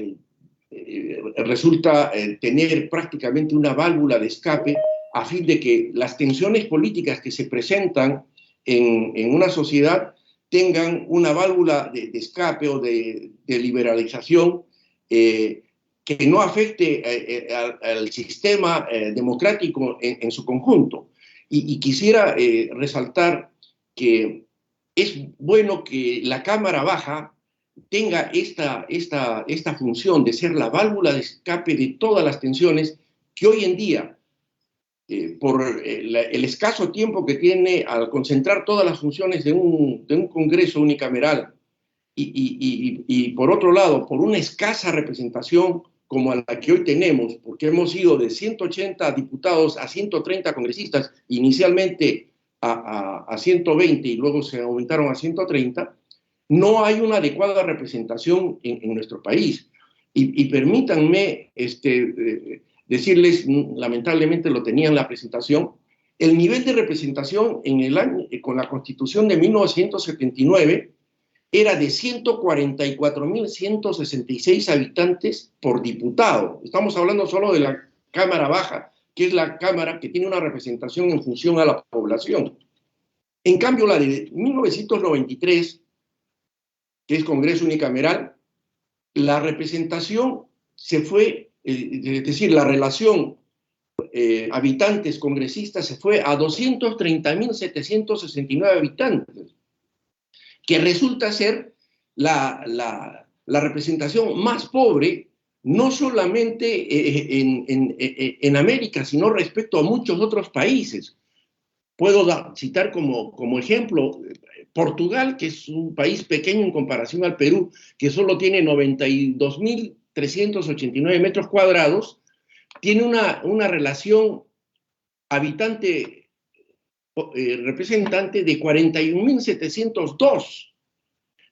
resulta tener prácticamente una válvula de escape a fin de que las tensiones políticas que se presentan en una sociedad tengan una válvula de escape o de liberalización que no afecte al sistema democrático en su conjunto. Y quisiera resaltar que es bueno que la Cámara Baja tenga esta función de ser la válvula de escape de todas las tensiones que hoy en día, por el escaso tiempo que tiene al concentrar todas las funciones de un Congreso unicameral y por otro lado, por una escasa representación como la que hoy tenemos, porque hemos ido de 180 diputados a 130 congresistas, inicialmente a 120 y luego se aumentaron a 130, no hay una adecuada representación en nuestro país. Y permítanme decirles, lamentablemente lo tenía en la presentación, el nivel de representación con la Constitución de 1979 era de 144.166 habitantes por diputado. Estamos hablando solo de la Cámara Baja, que es la Cámara que tiene una representación en función a la población. En cambio, la de 1993, que es Congreso Unicameral, la representación se fue, es decir, la relación habitantes-congresistas se fue a 230.769 habitantes, que resulta ser la representación más pobre, no solamente en América, sino respecto a muchos otros países. Puedo citar como ejemplo Portugal, que es un país pequeño en comparación al Perú, que solo tiene 92.389 metros cuadrados, tiene una relación habitante-representante de 41.702.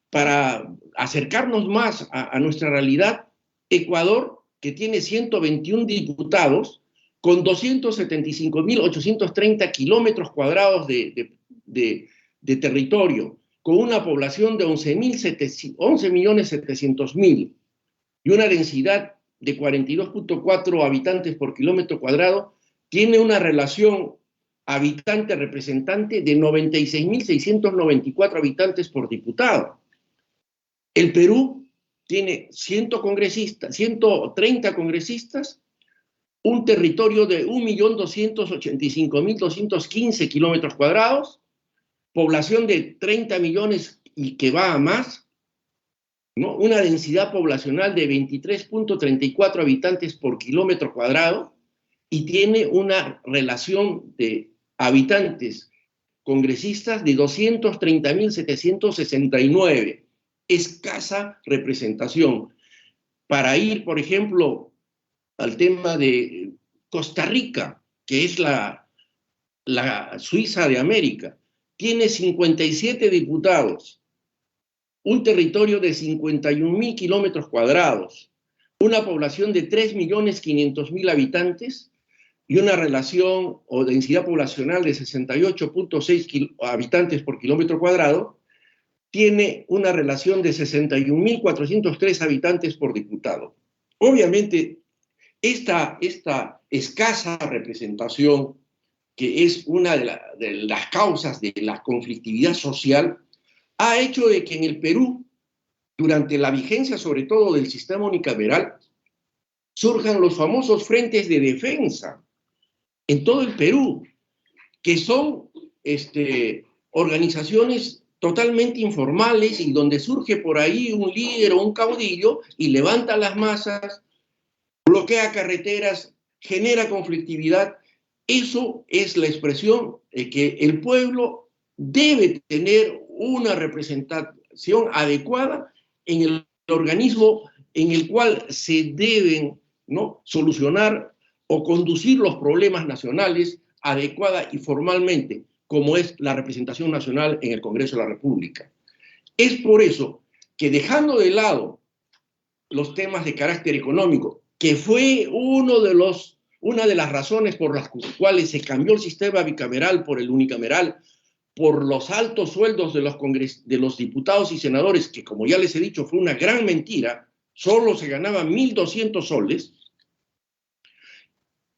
Para acercarnos más a nuestra realidad, Ecuador, que tiene 121 diputados, con 275.830 kilómetros cuadrados de territorio, con una población de 11.700.000 y una densidad de 42.4 habitantes por kilómetro cuadrado, tiene una relación habitante-representante de 96.694 habitantes por diputado. El Perú tiene 130 congresistas, un territorio de 1.285.215 kilómetros cuadrados, población de 30 millones y que va a más, ¿no? Una densidad poblacional de 23.34 habitantes por kilómetro cuadrado, y tiene una relación de habitantes congresistas de 230.769. Escasa representación. Para ir, por ejemplo, al tema de Costa Rica, que es la Suiza de América, tiene 57 diputados, un territorio de 51.000 kilómetros cuadrados, una población de 3.500.000 habitantes y una relación o densidad poblacional de 68.6 habitantes por kilómetro cuadrado, tiene una relación de 61.403 habitantes por diputado. Obviamente, esta escasa representación, que es una de las causas de la conflictividad social, ha hecho de que en el Perú, durante la vigencia sobre todo del sistema unicameral, surjan los famosos frentes de defensa en todo el Perú, que son organizaciones totalmente informales y donde surge por ahí un líder o un caudillo y levanta las masas, bloquea carreteras, genera conflictividad. Eso es la expresión de que el pueblo debe tener una representación adecuada en el organismo en el cual se deben, ¿no?, solucionar o conducir los problemas nacionales adecuada y formalmente, como es la representación nacional en el Congreso de la República. Es por eso que, dejando de lado los temas de carácter económico, que fue una de las razones por las cuales se cambió el sistema bicameral por el unicameral, por los altos sueldos de los diputados y senadores, que, como ya les he dicho, fue una gran mentira, solo se ganaban 1.200 soles,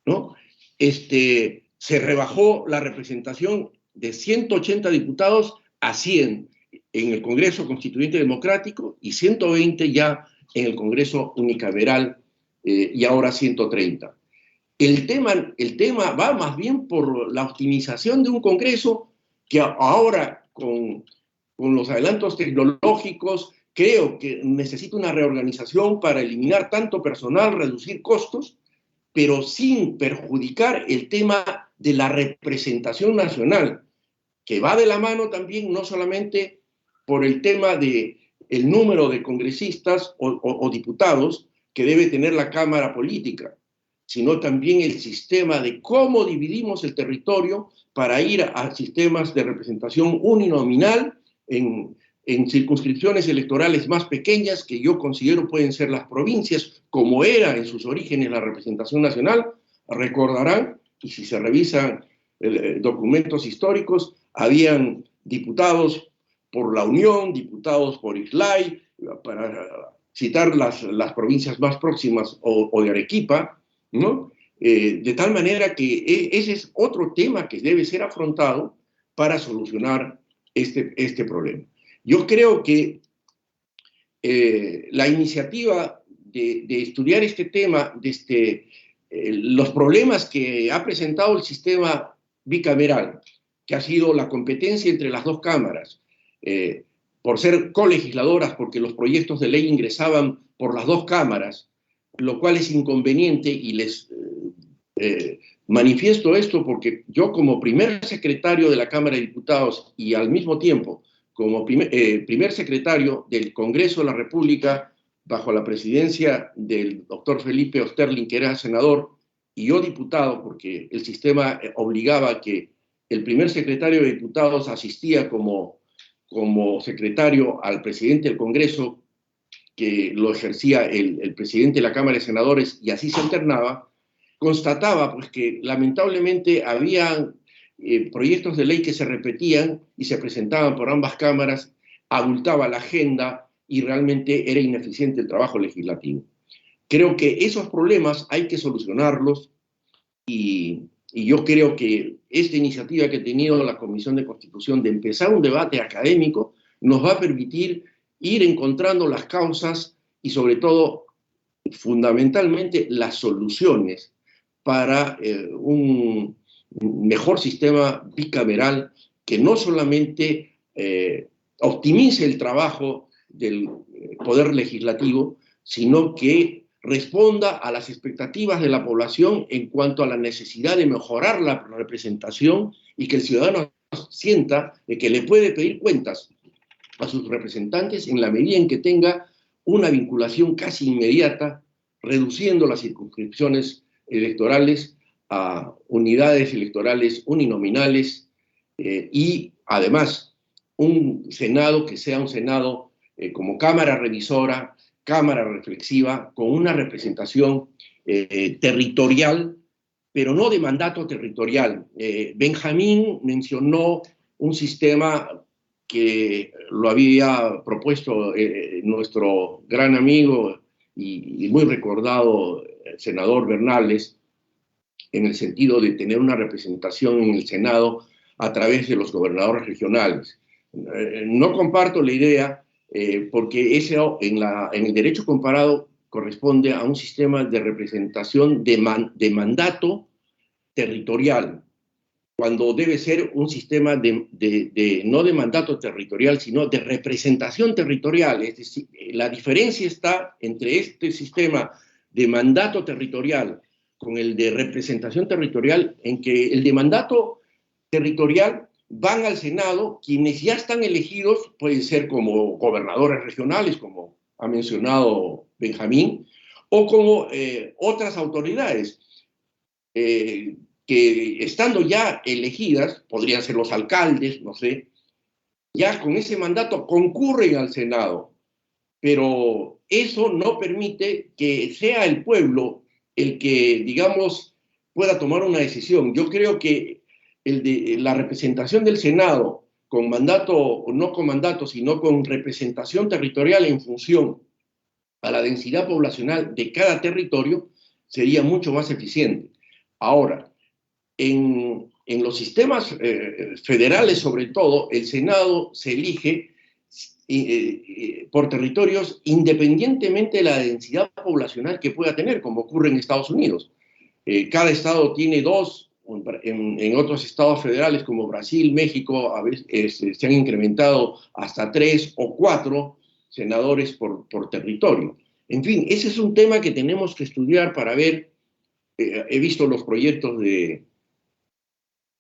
¿no? Se rebajó la representación de 180 diputados a 100 en el Congreso Constituyente Democrático y 120 ya en el Congreso unicameral, y ahora 130. El tema va más bien por la optimización de un Congreso que ahora, con los adelantos tecnológicos, creo que necesita una reorganización para eliminar tanto personal, reducir costos, pero sin perjudicar el tema de la representación nacional, que va de la mano también no solamente por el tema del número de congresistas o diputados que debe tener la Cámara Política, sino también el sistema de cómo dividimos el territorio para ir a sistemas de representación uninominal en circunscripciones electorales más pequeñas, que yo considero pueden ser las provincias, como era en sus orígenes la representación nacional. Recordarán, y si se revisan documentos históricos, habían diputados por La Unión, diputados por Islay, para citar las provincias más próximas, o de Arequipa, ¿no? De tal manera que ese es otro tema que debe ser afrontado para solucionar este problema. Yo creo que la iniciativa de estudiar este tema, los problemas que ha presentado el sistema bicameral, que ha sido la competencia entre las dos cámaras, por ser colegisladoras, porque los proyectos de ley ingresaban por las dos cámaras, lo cual es inconveniente, y les manifiesto esto porque yo, como primer secretario de la Cámara de Diputados y al mismo tiempo como primer secretario del Congreso de la República bajo la presidencia del doctor Felipe Osterling, que era senador, y yo diputado, porque el sistema obligaba a que el primer secretario de diputados asistía como secretario al presidente del Congreso, que lo ejercía el presidente de la Cámara de Senadores, y así se alternaba. Constataba pues que lamentablemente había proyectos de ley que se repetían y se presentaban por ambas cámaras, abultaba la agenda y realmente era ineficiente el trabajo legislativo. Creo que esos problemas hay que solucionarlos, y yo creo que esta iniciativa que ha tenido la Comisión de Constitución de empezar un debate académico nos va a permitir ir encontrando las causas y sobre todo, fundamentalmente, las soluciones para un mejor sistema bicameral que no solamente optimice el trabajo del Poder Legislativo, sino que responda a las expectativas de la población en cuanto a la necesidad de mejorar la representación y que el ciudadano sienta de que le puede pedir cuentas a sus representantes en la medida en que tenga una vinculación casi inmediata, reduciendo las circunscripciones electorales a unidades electorales uninominales y además un Senado que sea un Senado como Cámara Revisora, Cámara Reflexiva, con una representación territorial, pero no de mandato territorial. Benjamín mencionó un sistema que lo había propuesto nuestro gran amigo y muy recordado senador Bernales, en el sentido de tener una representación en el Senado a través de los gobernadores regionales. No comparto la idea porque eso en el derecho comparado corresponde a un sistema de representación de mandato territorial, cuando debe ser un sistema no de mandato territorial, sino de representación territorial. Es decir, la diferencia está entre este sistema de mandato territorial con el de representación territorial, en que el de mandato territorial van al Senado quienes ya están elegidos, pueden ser como gobernadores regionales, como ha mencionado Benjamín, o como otras autoridades que estando ya elegidas, podrían ser los alcaldes, no sé, ya con ese mandato concurren al Senado, pero eso no permite que sea el pueblo el que, digamos, pueda tomar una decisión. Yo creo que la representación del Senado, con mandato o no con mandato, sino con representación territorial en función a la densidad poblacional de cada territorio, sería mucho más eficiente. Ahora, en los sistemas federales, sobre todo, el Senado se elige por territorios independientemente de la densidad poblacional que pueda tener, como ocurre en Estados Unidos. Cada estado tiene dos, en otros estados federales como Brasil, México, a veces se han incrementado hasta 3 o 4 senadores por territorio. En fin, ese es un tema que tenemos que estudiar para ver. He visto los proyectos de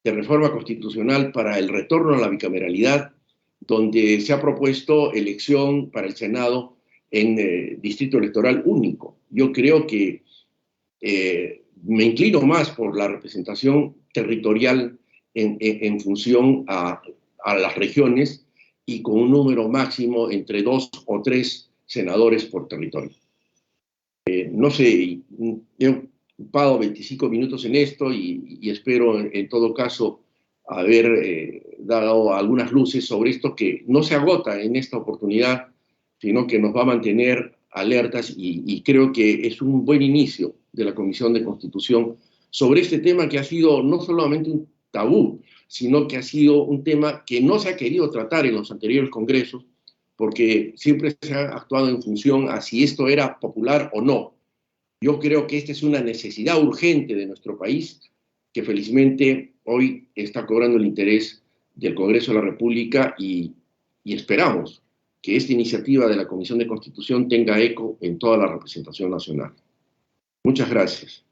reforma constitucional para el retorno a la bicameralidad, donde se ha propuesto elección para el Senado en distrito electoral único. Yo creo que me inclino más por la representación territorial en función a las regiones y con un número máximo entre 2 o 3 senadores por territorio. No sé, yo ocupado 25 minutos en esto y espero en todo caso haber dado algunas luces sobre esto que no se agota en esta oportunidad, sino que nos va a mantener alertas y creo que es un buen inicio de la Comisión de Constitución sobre este tema que ha sido no solamente un tabú, sino que ha sido un tema que no se ha querido tratar en los anteriores congresos porque siempre se ha actuado en función a si esto era popular o no. Yo creo que esta es una necesidad urgente de nuestro país, que felizmente hoy está cobrando el interés del Congreso de la República y esperamos que esta iniciativa de la Comisión de Constitución tenga eco en toda la representación nacional. Muchas gracias.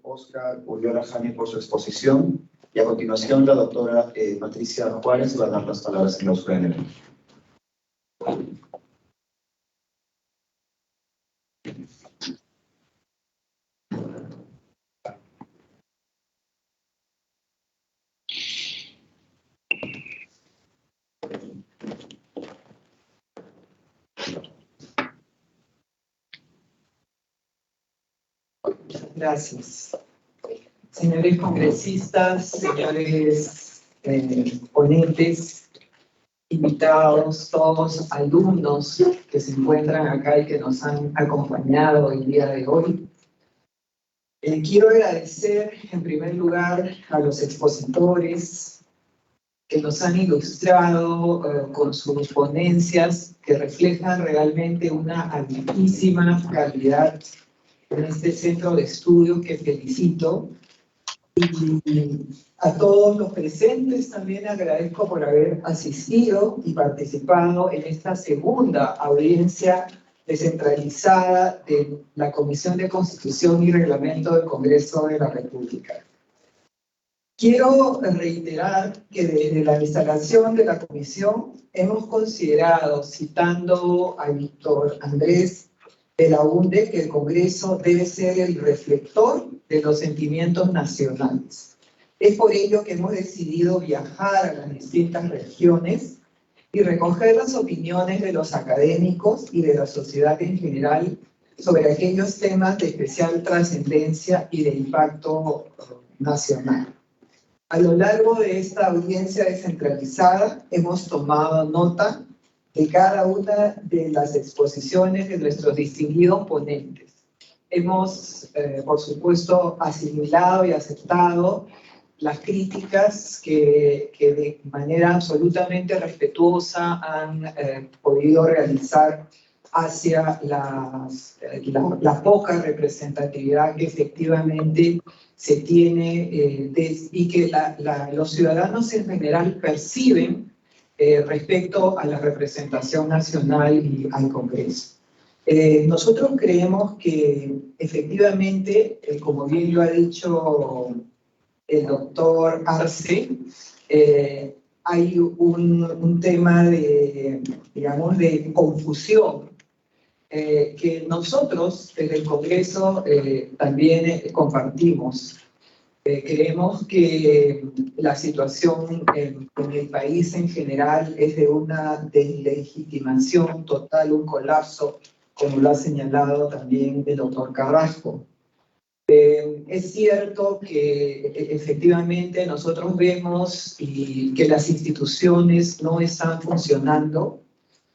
Oscar Ulloa Jani por su exposición. Y a continuación, la doctora Patricia Juárez va a dar las palabras en la clausura del evento. Gracias. Señores congresistas, señores ponentes, invitados, todos alumnos que se encuentran acá y que nos han acompañado el día de hoy. Quiero agradecer en primer lugar a los expositores que nos han ilustrado con sus ponencias que reflejan realmente una altísima calidad en este centro de estudio que felicito. Y a todos los presentes también agradezco por haber asistido y participado en esta segunda audiencia descentralizada de la Comisión de Constitución y Reglamento del Congreso de la República. Quiero reiterar que desde la instalación de la comisión hemos considerado, citando a Víctor Andrés Belaúnde, que el Congreso debe ser el reflector de los sentimientos nacionales. Es por ello que hemos decidido viajar a las distintas regiones y recoger las opiniones de los académicos y de la sociedad en general sobre aquellos temas de especial trascendencia y de impacto nacional. A lo largo de esta audiencia descentralizada hemos tomado nota de cada una de las exposiciones de nuestros distinguidos ponentes. Hemos, por supuesto, asimilado y aceptado las críticas que de manera absolutamente respetuosa han podido realizar hacia la poca representatividad que efectivamente se tiene y que los ciudadanos en general perciben respecto a la representación nacional y al Congreso. Nosotros creemos que efectivamente, como bien lo ha dicho el doctor Arce, hay un tema de, digamos, de confusión que nosotros desde el Congreso también compartimos. Creemos que la situación en el país en general es de una deslegitimación total, un colapso, como lo ha señalado también el doctor Carrasco. Es cierto que efectivamente nosotros vemos que las instituciones no están funcionando.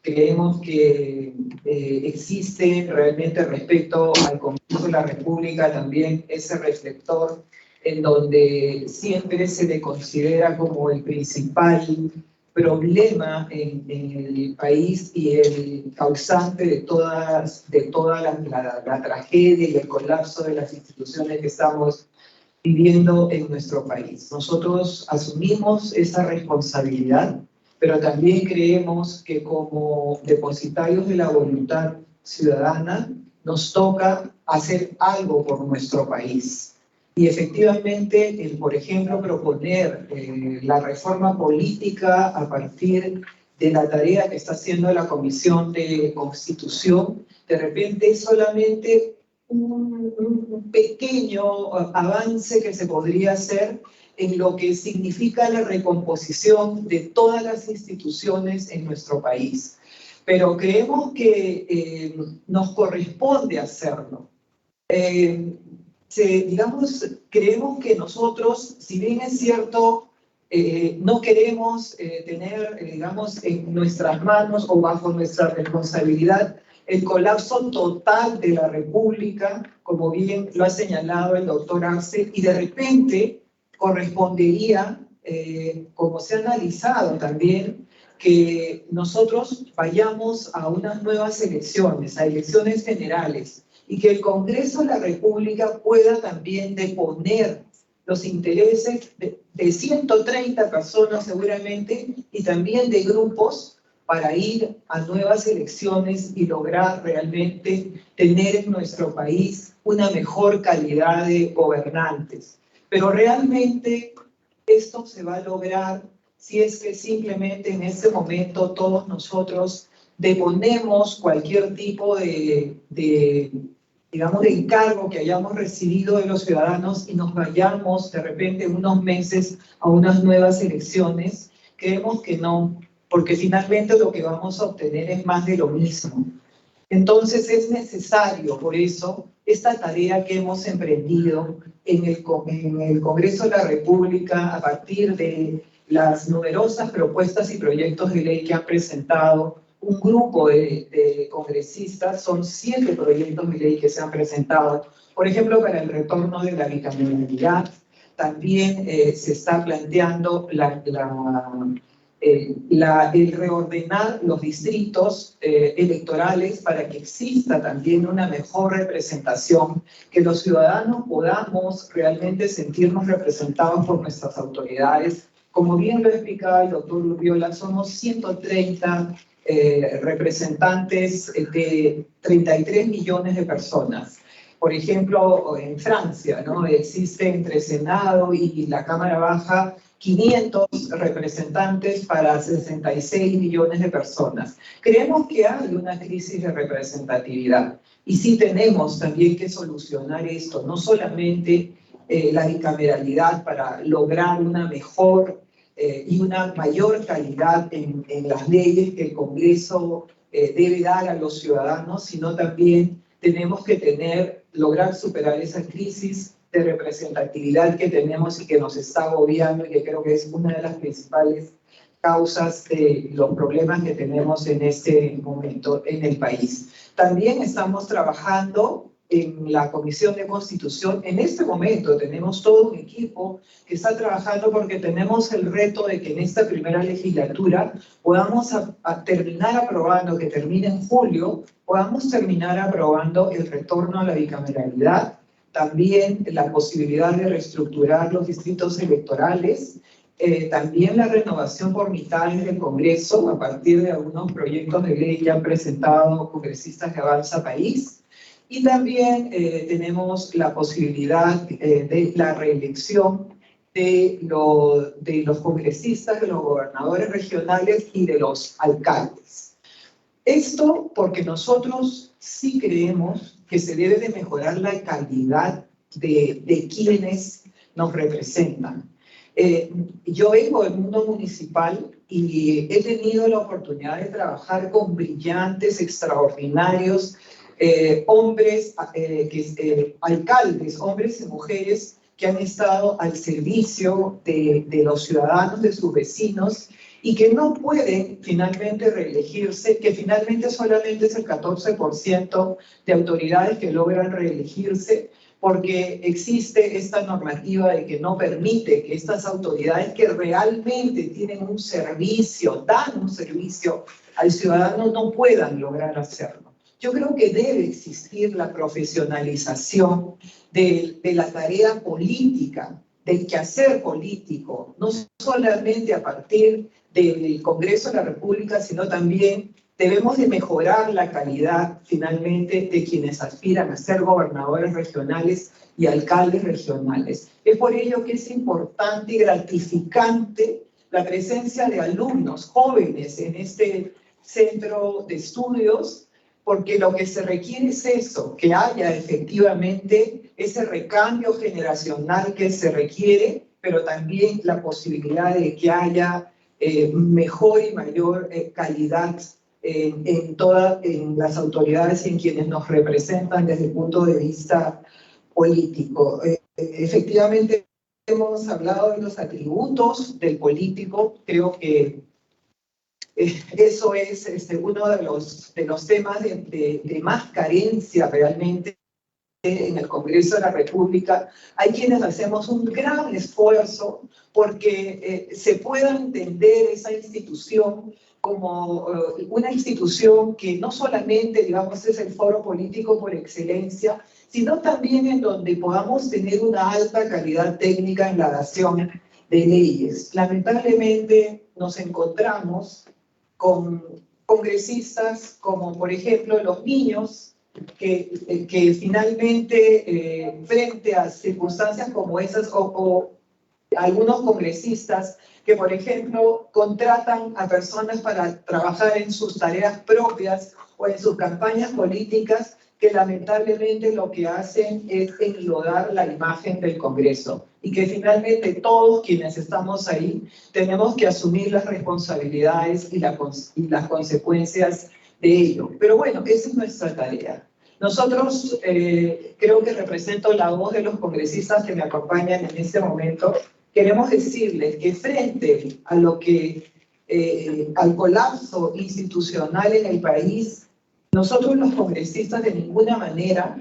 Creemos que existe realmente respecto al Congreso de la República también ese reflector en donde siempre se le considera como el principal problema en el país y el causante de toda la tragedia y el colapso de las instituciones que estamos viviendo en nuestro país. Nosotros asumimos esa responsabilidad, pero también creemos que como depositarios de la voluntad ciudadana nos toca hacer algo por nuestro país. Y efectivamente, por ejemplo, proponer la reforma política a partir de la tarea que está haciendo la Comisión de Constitución, de repente es solamente un pequeño avance que se podría hacer en lo que significa la recomposición de todas las instituciones en nuestro país. Pero creemos que nos corresponde hacerlo. Creemos que nosotros, si bien es cierto, no queremos tener, digamos, en nuestras manos o bajo nuestra responsabilidad el colapso total de la República, como bien lo ha señalado el doctor Arce, y de repente correspondería, como se ha analizado también, que nosotros vayamos a unas nuevas elecciones, a elecciones generales, y que el Congreso de la República pueda también deponer los intereses de 130 personas seguramente y también de grupos para ir a nuevas elecciones y lograr realmente tener en nuestro país una mejor calidad de gobernantes. Pero realmente esto se va a lograr si es que simplemente en este momento todos nosotros deponemos cualquier tipo digamos, de encargo que hayamos recibido de los ciudadanos y nos vayamos de repente en unos meses a unas nuevas elecciones. Creemos que no, porque finalmente lo que vamos a obtener es más de lo mismo. Entonces es necesario, por eso, esta tarea que hemos emprendido en el Congreso de la República a partir de las numerosas propuestas y proyectos de ley que han presentado un grupo de congresistas, son 7 proyectos de ley que se han presentado, por ejemplo, para el retorno de la bicameralidad. También se está planteando el reordenar los distritos electorales para que exista también una mejor representación, que los ciudadanos podamos realmente sentirnos representados por nuestras autoridades. Como bien lo explicaba el doctor Urriola, somos 130 representantes de 33 millones de personas. Por ejemplo, en Francia, ¿no? Existe entre Senado y la Cámara Baja 500 representantes para 66 millones de personas. Creemos que hay una crisis de representatividad y sí tenemos también que solucionar esto, no solamente la bicameralidad para lograr una mejor y una mayor calidad en las leyes que el Congreso debe dar a los ciudadanos, sino también tenemos que lograr superar esa crisis de representatividad que tenemos y que nos está agobiando y que creo que es una de las principales causas de los problemas que tenemos en este momento en el país. También estamos trabajando en la Comisión de Constitución. En este momento tenemos todo un equipo que está trabajando porque tenemos el reto de que en esta primera legislatura podamos terminar aprobando, que termine en julio, podamos terminar aprobando el retorno a la bicameralidad, también la posibilidad de reestructurar los distritos electorales, también la renovación por mitades del Congreso a partir de algunos proyectos de ley que han presentado congresistas de Avanza País, y también tenemos la posibilidad de la reelección de los congresistas, de los gobernadores regionales y de los alcaldes. Esto porque nosotros sí creemos que se debe de mejorar la calidad de quienes nos representan. Yo vengo del mundo municipal y he tenido la oportunidad de trabajar con brillantes, extraordinarios hombres, alcaldes, hombres y mujeres que han estado al servicio de los ciudadanos, de sus vecinos, y que no pueden finalmente reelegirse, que finalmente solamente es el 14% de autoridades que logran reelegirse, porque existe esta normativa de que no permite que estas autoridades que realmente tienen un servicio, dan un servicio al ciudadano, no puedan lograr hacerlo. Yo creo que debe existir la profesionalización de la tarea política, del quehacer político, no solamente a partir del Congreso de la República, sino también debemos de mejorar la calidad finalmente de quienes aspiran a ser gobernadores regionales y alcaldes regionales. Es por ello que es importante y gratificante la presencia de alumnos jóvenes en este centro de estudios, porque lo que se requiere es eso, que haya efectivamente ese recambio generacional que se requiere, pero también la posibilidad de que haya mejor y mayor calidad en las autoridades y en quienes nos representan desde el punto de vista político. Efectivamente, hemos hablado de los atributos del político. Creo que eso es uno de los temas de más carencia realmente en el Congreso de la República. Hay quienes hacemos un gran esfuerzo porque se pueda entender esa institución como una institución que no solamente, digamos, es el foro político por excelencia, sino también en donde podamos tener una alta calidad técnica en la dación de leyes. Lamentablemente nos encontramos con congresistas como, por ejemplo, los niños, que finalmente, frente a circunstancias como esas, o algunos congresistas que, por ejemplo, contratan a personas para trabajar en sus tareas propias o en sus campañas políticas, que lamentablemente lo que hacen es enlodar la imagen del Congreso, y que finalmente todos quienes estamos ahí tenemos que asumir las responsabilidades y las consecuencias de ello. Pero bueno, esa es nuestra tarea. Nosotros, creo que represento la voz de los congresistas que me acompañan en este momento, queremos decirles que frente a lo que al colapso institucional en el país, nosotros los congresistas de ninguna manera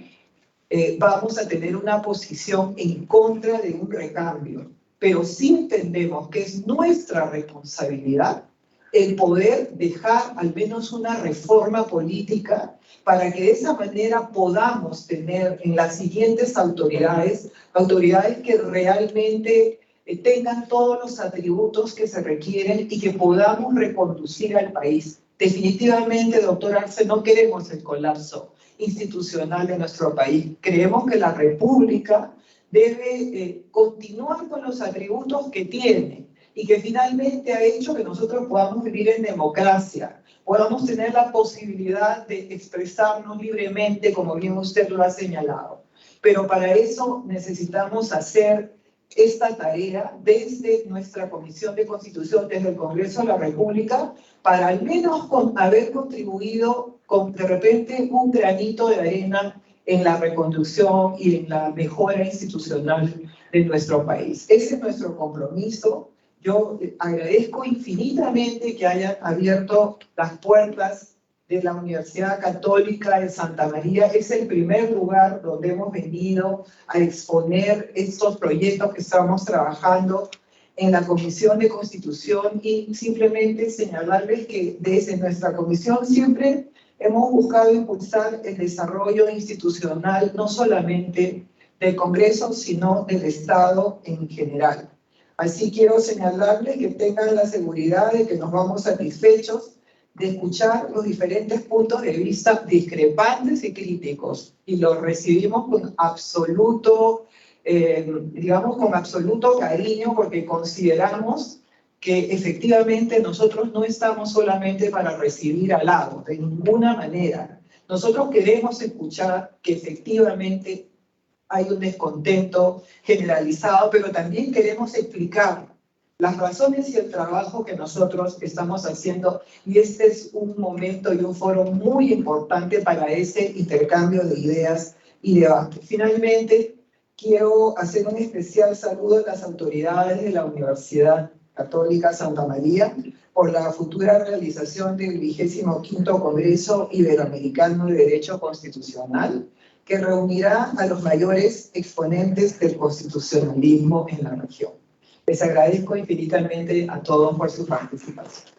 vamos a tener una posición en contra de un recambio, pero sí entendemos que es nuestra responsabilidad el poder dejar al menos una reforma política para que de esa manera podamos tener en las siguientes autoridades que realmente tengan todos los atributos que se requieren y que podamos reconducir al país. Definitivamente, doctor Arce, no queremos el colapso institucional de nuestro país. Creemos que la República debe continuar con los atributos que tiene y que finalmente ha hecho que nosotros podamos vivir en democracia, podamos tener la posibilidad de expresarnos libremente, como bien usted lo ha señalado. Pero para eso necesitamos hacer esta tarea desde nuestra Comisión de Constitución, desde el Congreso de la República, para al menos haber contribuido con de repente un granito de arena en la reconducción y en la mejora institucional de nuestro país. Ese es nuestro compromiso. Yo agradezco infinitamente que hayan abierto las puertas de la Universidad Católica de Santa María. Es el primer lugar donde hemos venido a exponer estos proyectos que estamos trabajando en la Comisión de Constitución, y simplemente señalarles que desde nuestra comisión siempre hemos buscado impulsar el desarrollo institucional no solamente del Congreso, sino del Estado en general. Así quiero señalarles que tengan la seguridad de que nos vamos satisfechos de escuchar los diferentes puntos de vista discrepantes y críticos, y los recibimos con absoluto, con absoluto cariño, porque consideramos que efectivamente nosotros no estamos solamente para recibir halagos, de ninguna manera. Nosotros queremos escuchar que efectivamente hay un descontento generalizado, pero también queremos explicar las razones y el trabajo que nosotros estamos haciendo, y este es un momento y un foro muy importante para ese intercambio de ideas y debate. Finalmente, quiero hacer un especial saludo a las autoridades de la Universidad Católica Santa María por la futura realización del 25º Congreso Iberoamericano de Derecho Constitucional, que reunirá a los mayores exponentes del constitucionalismo en la región. Les agradezco infinitamente a todos por su participación.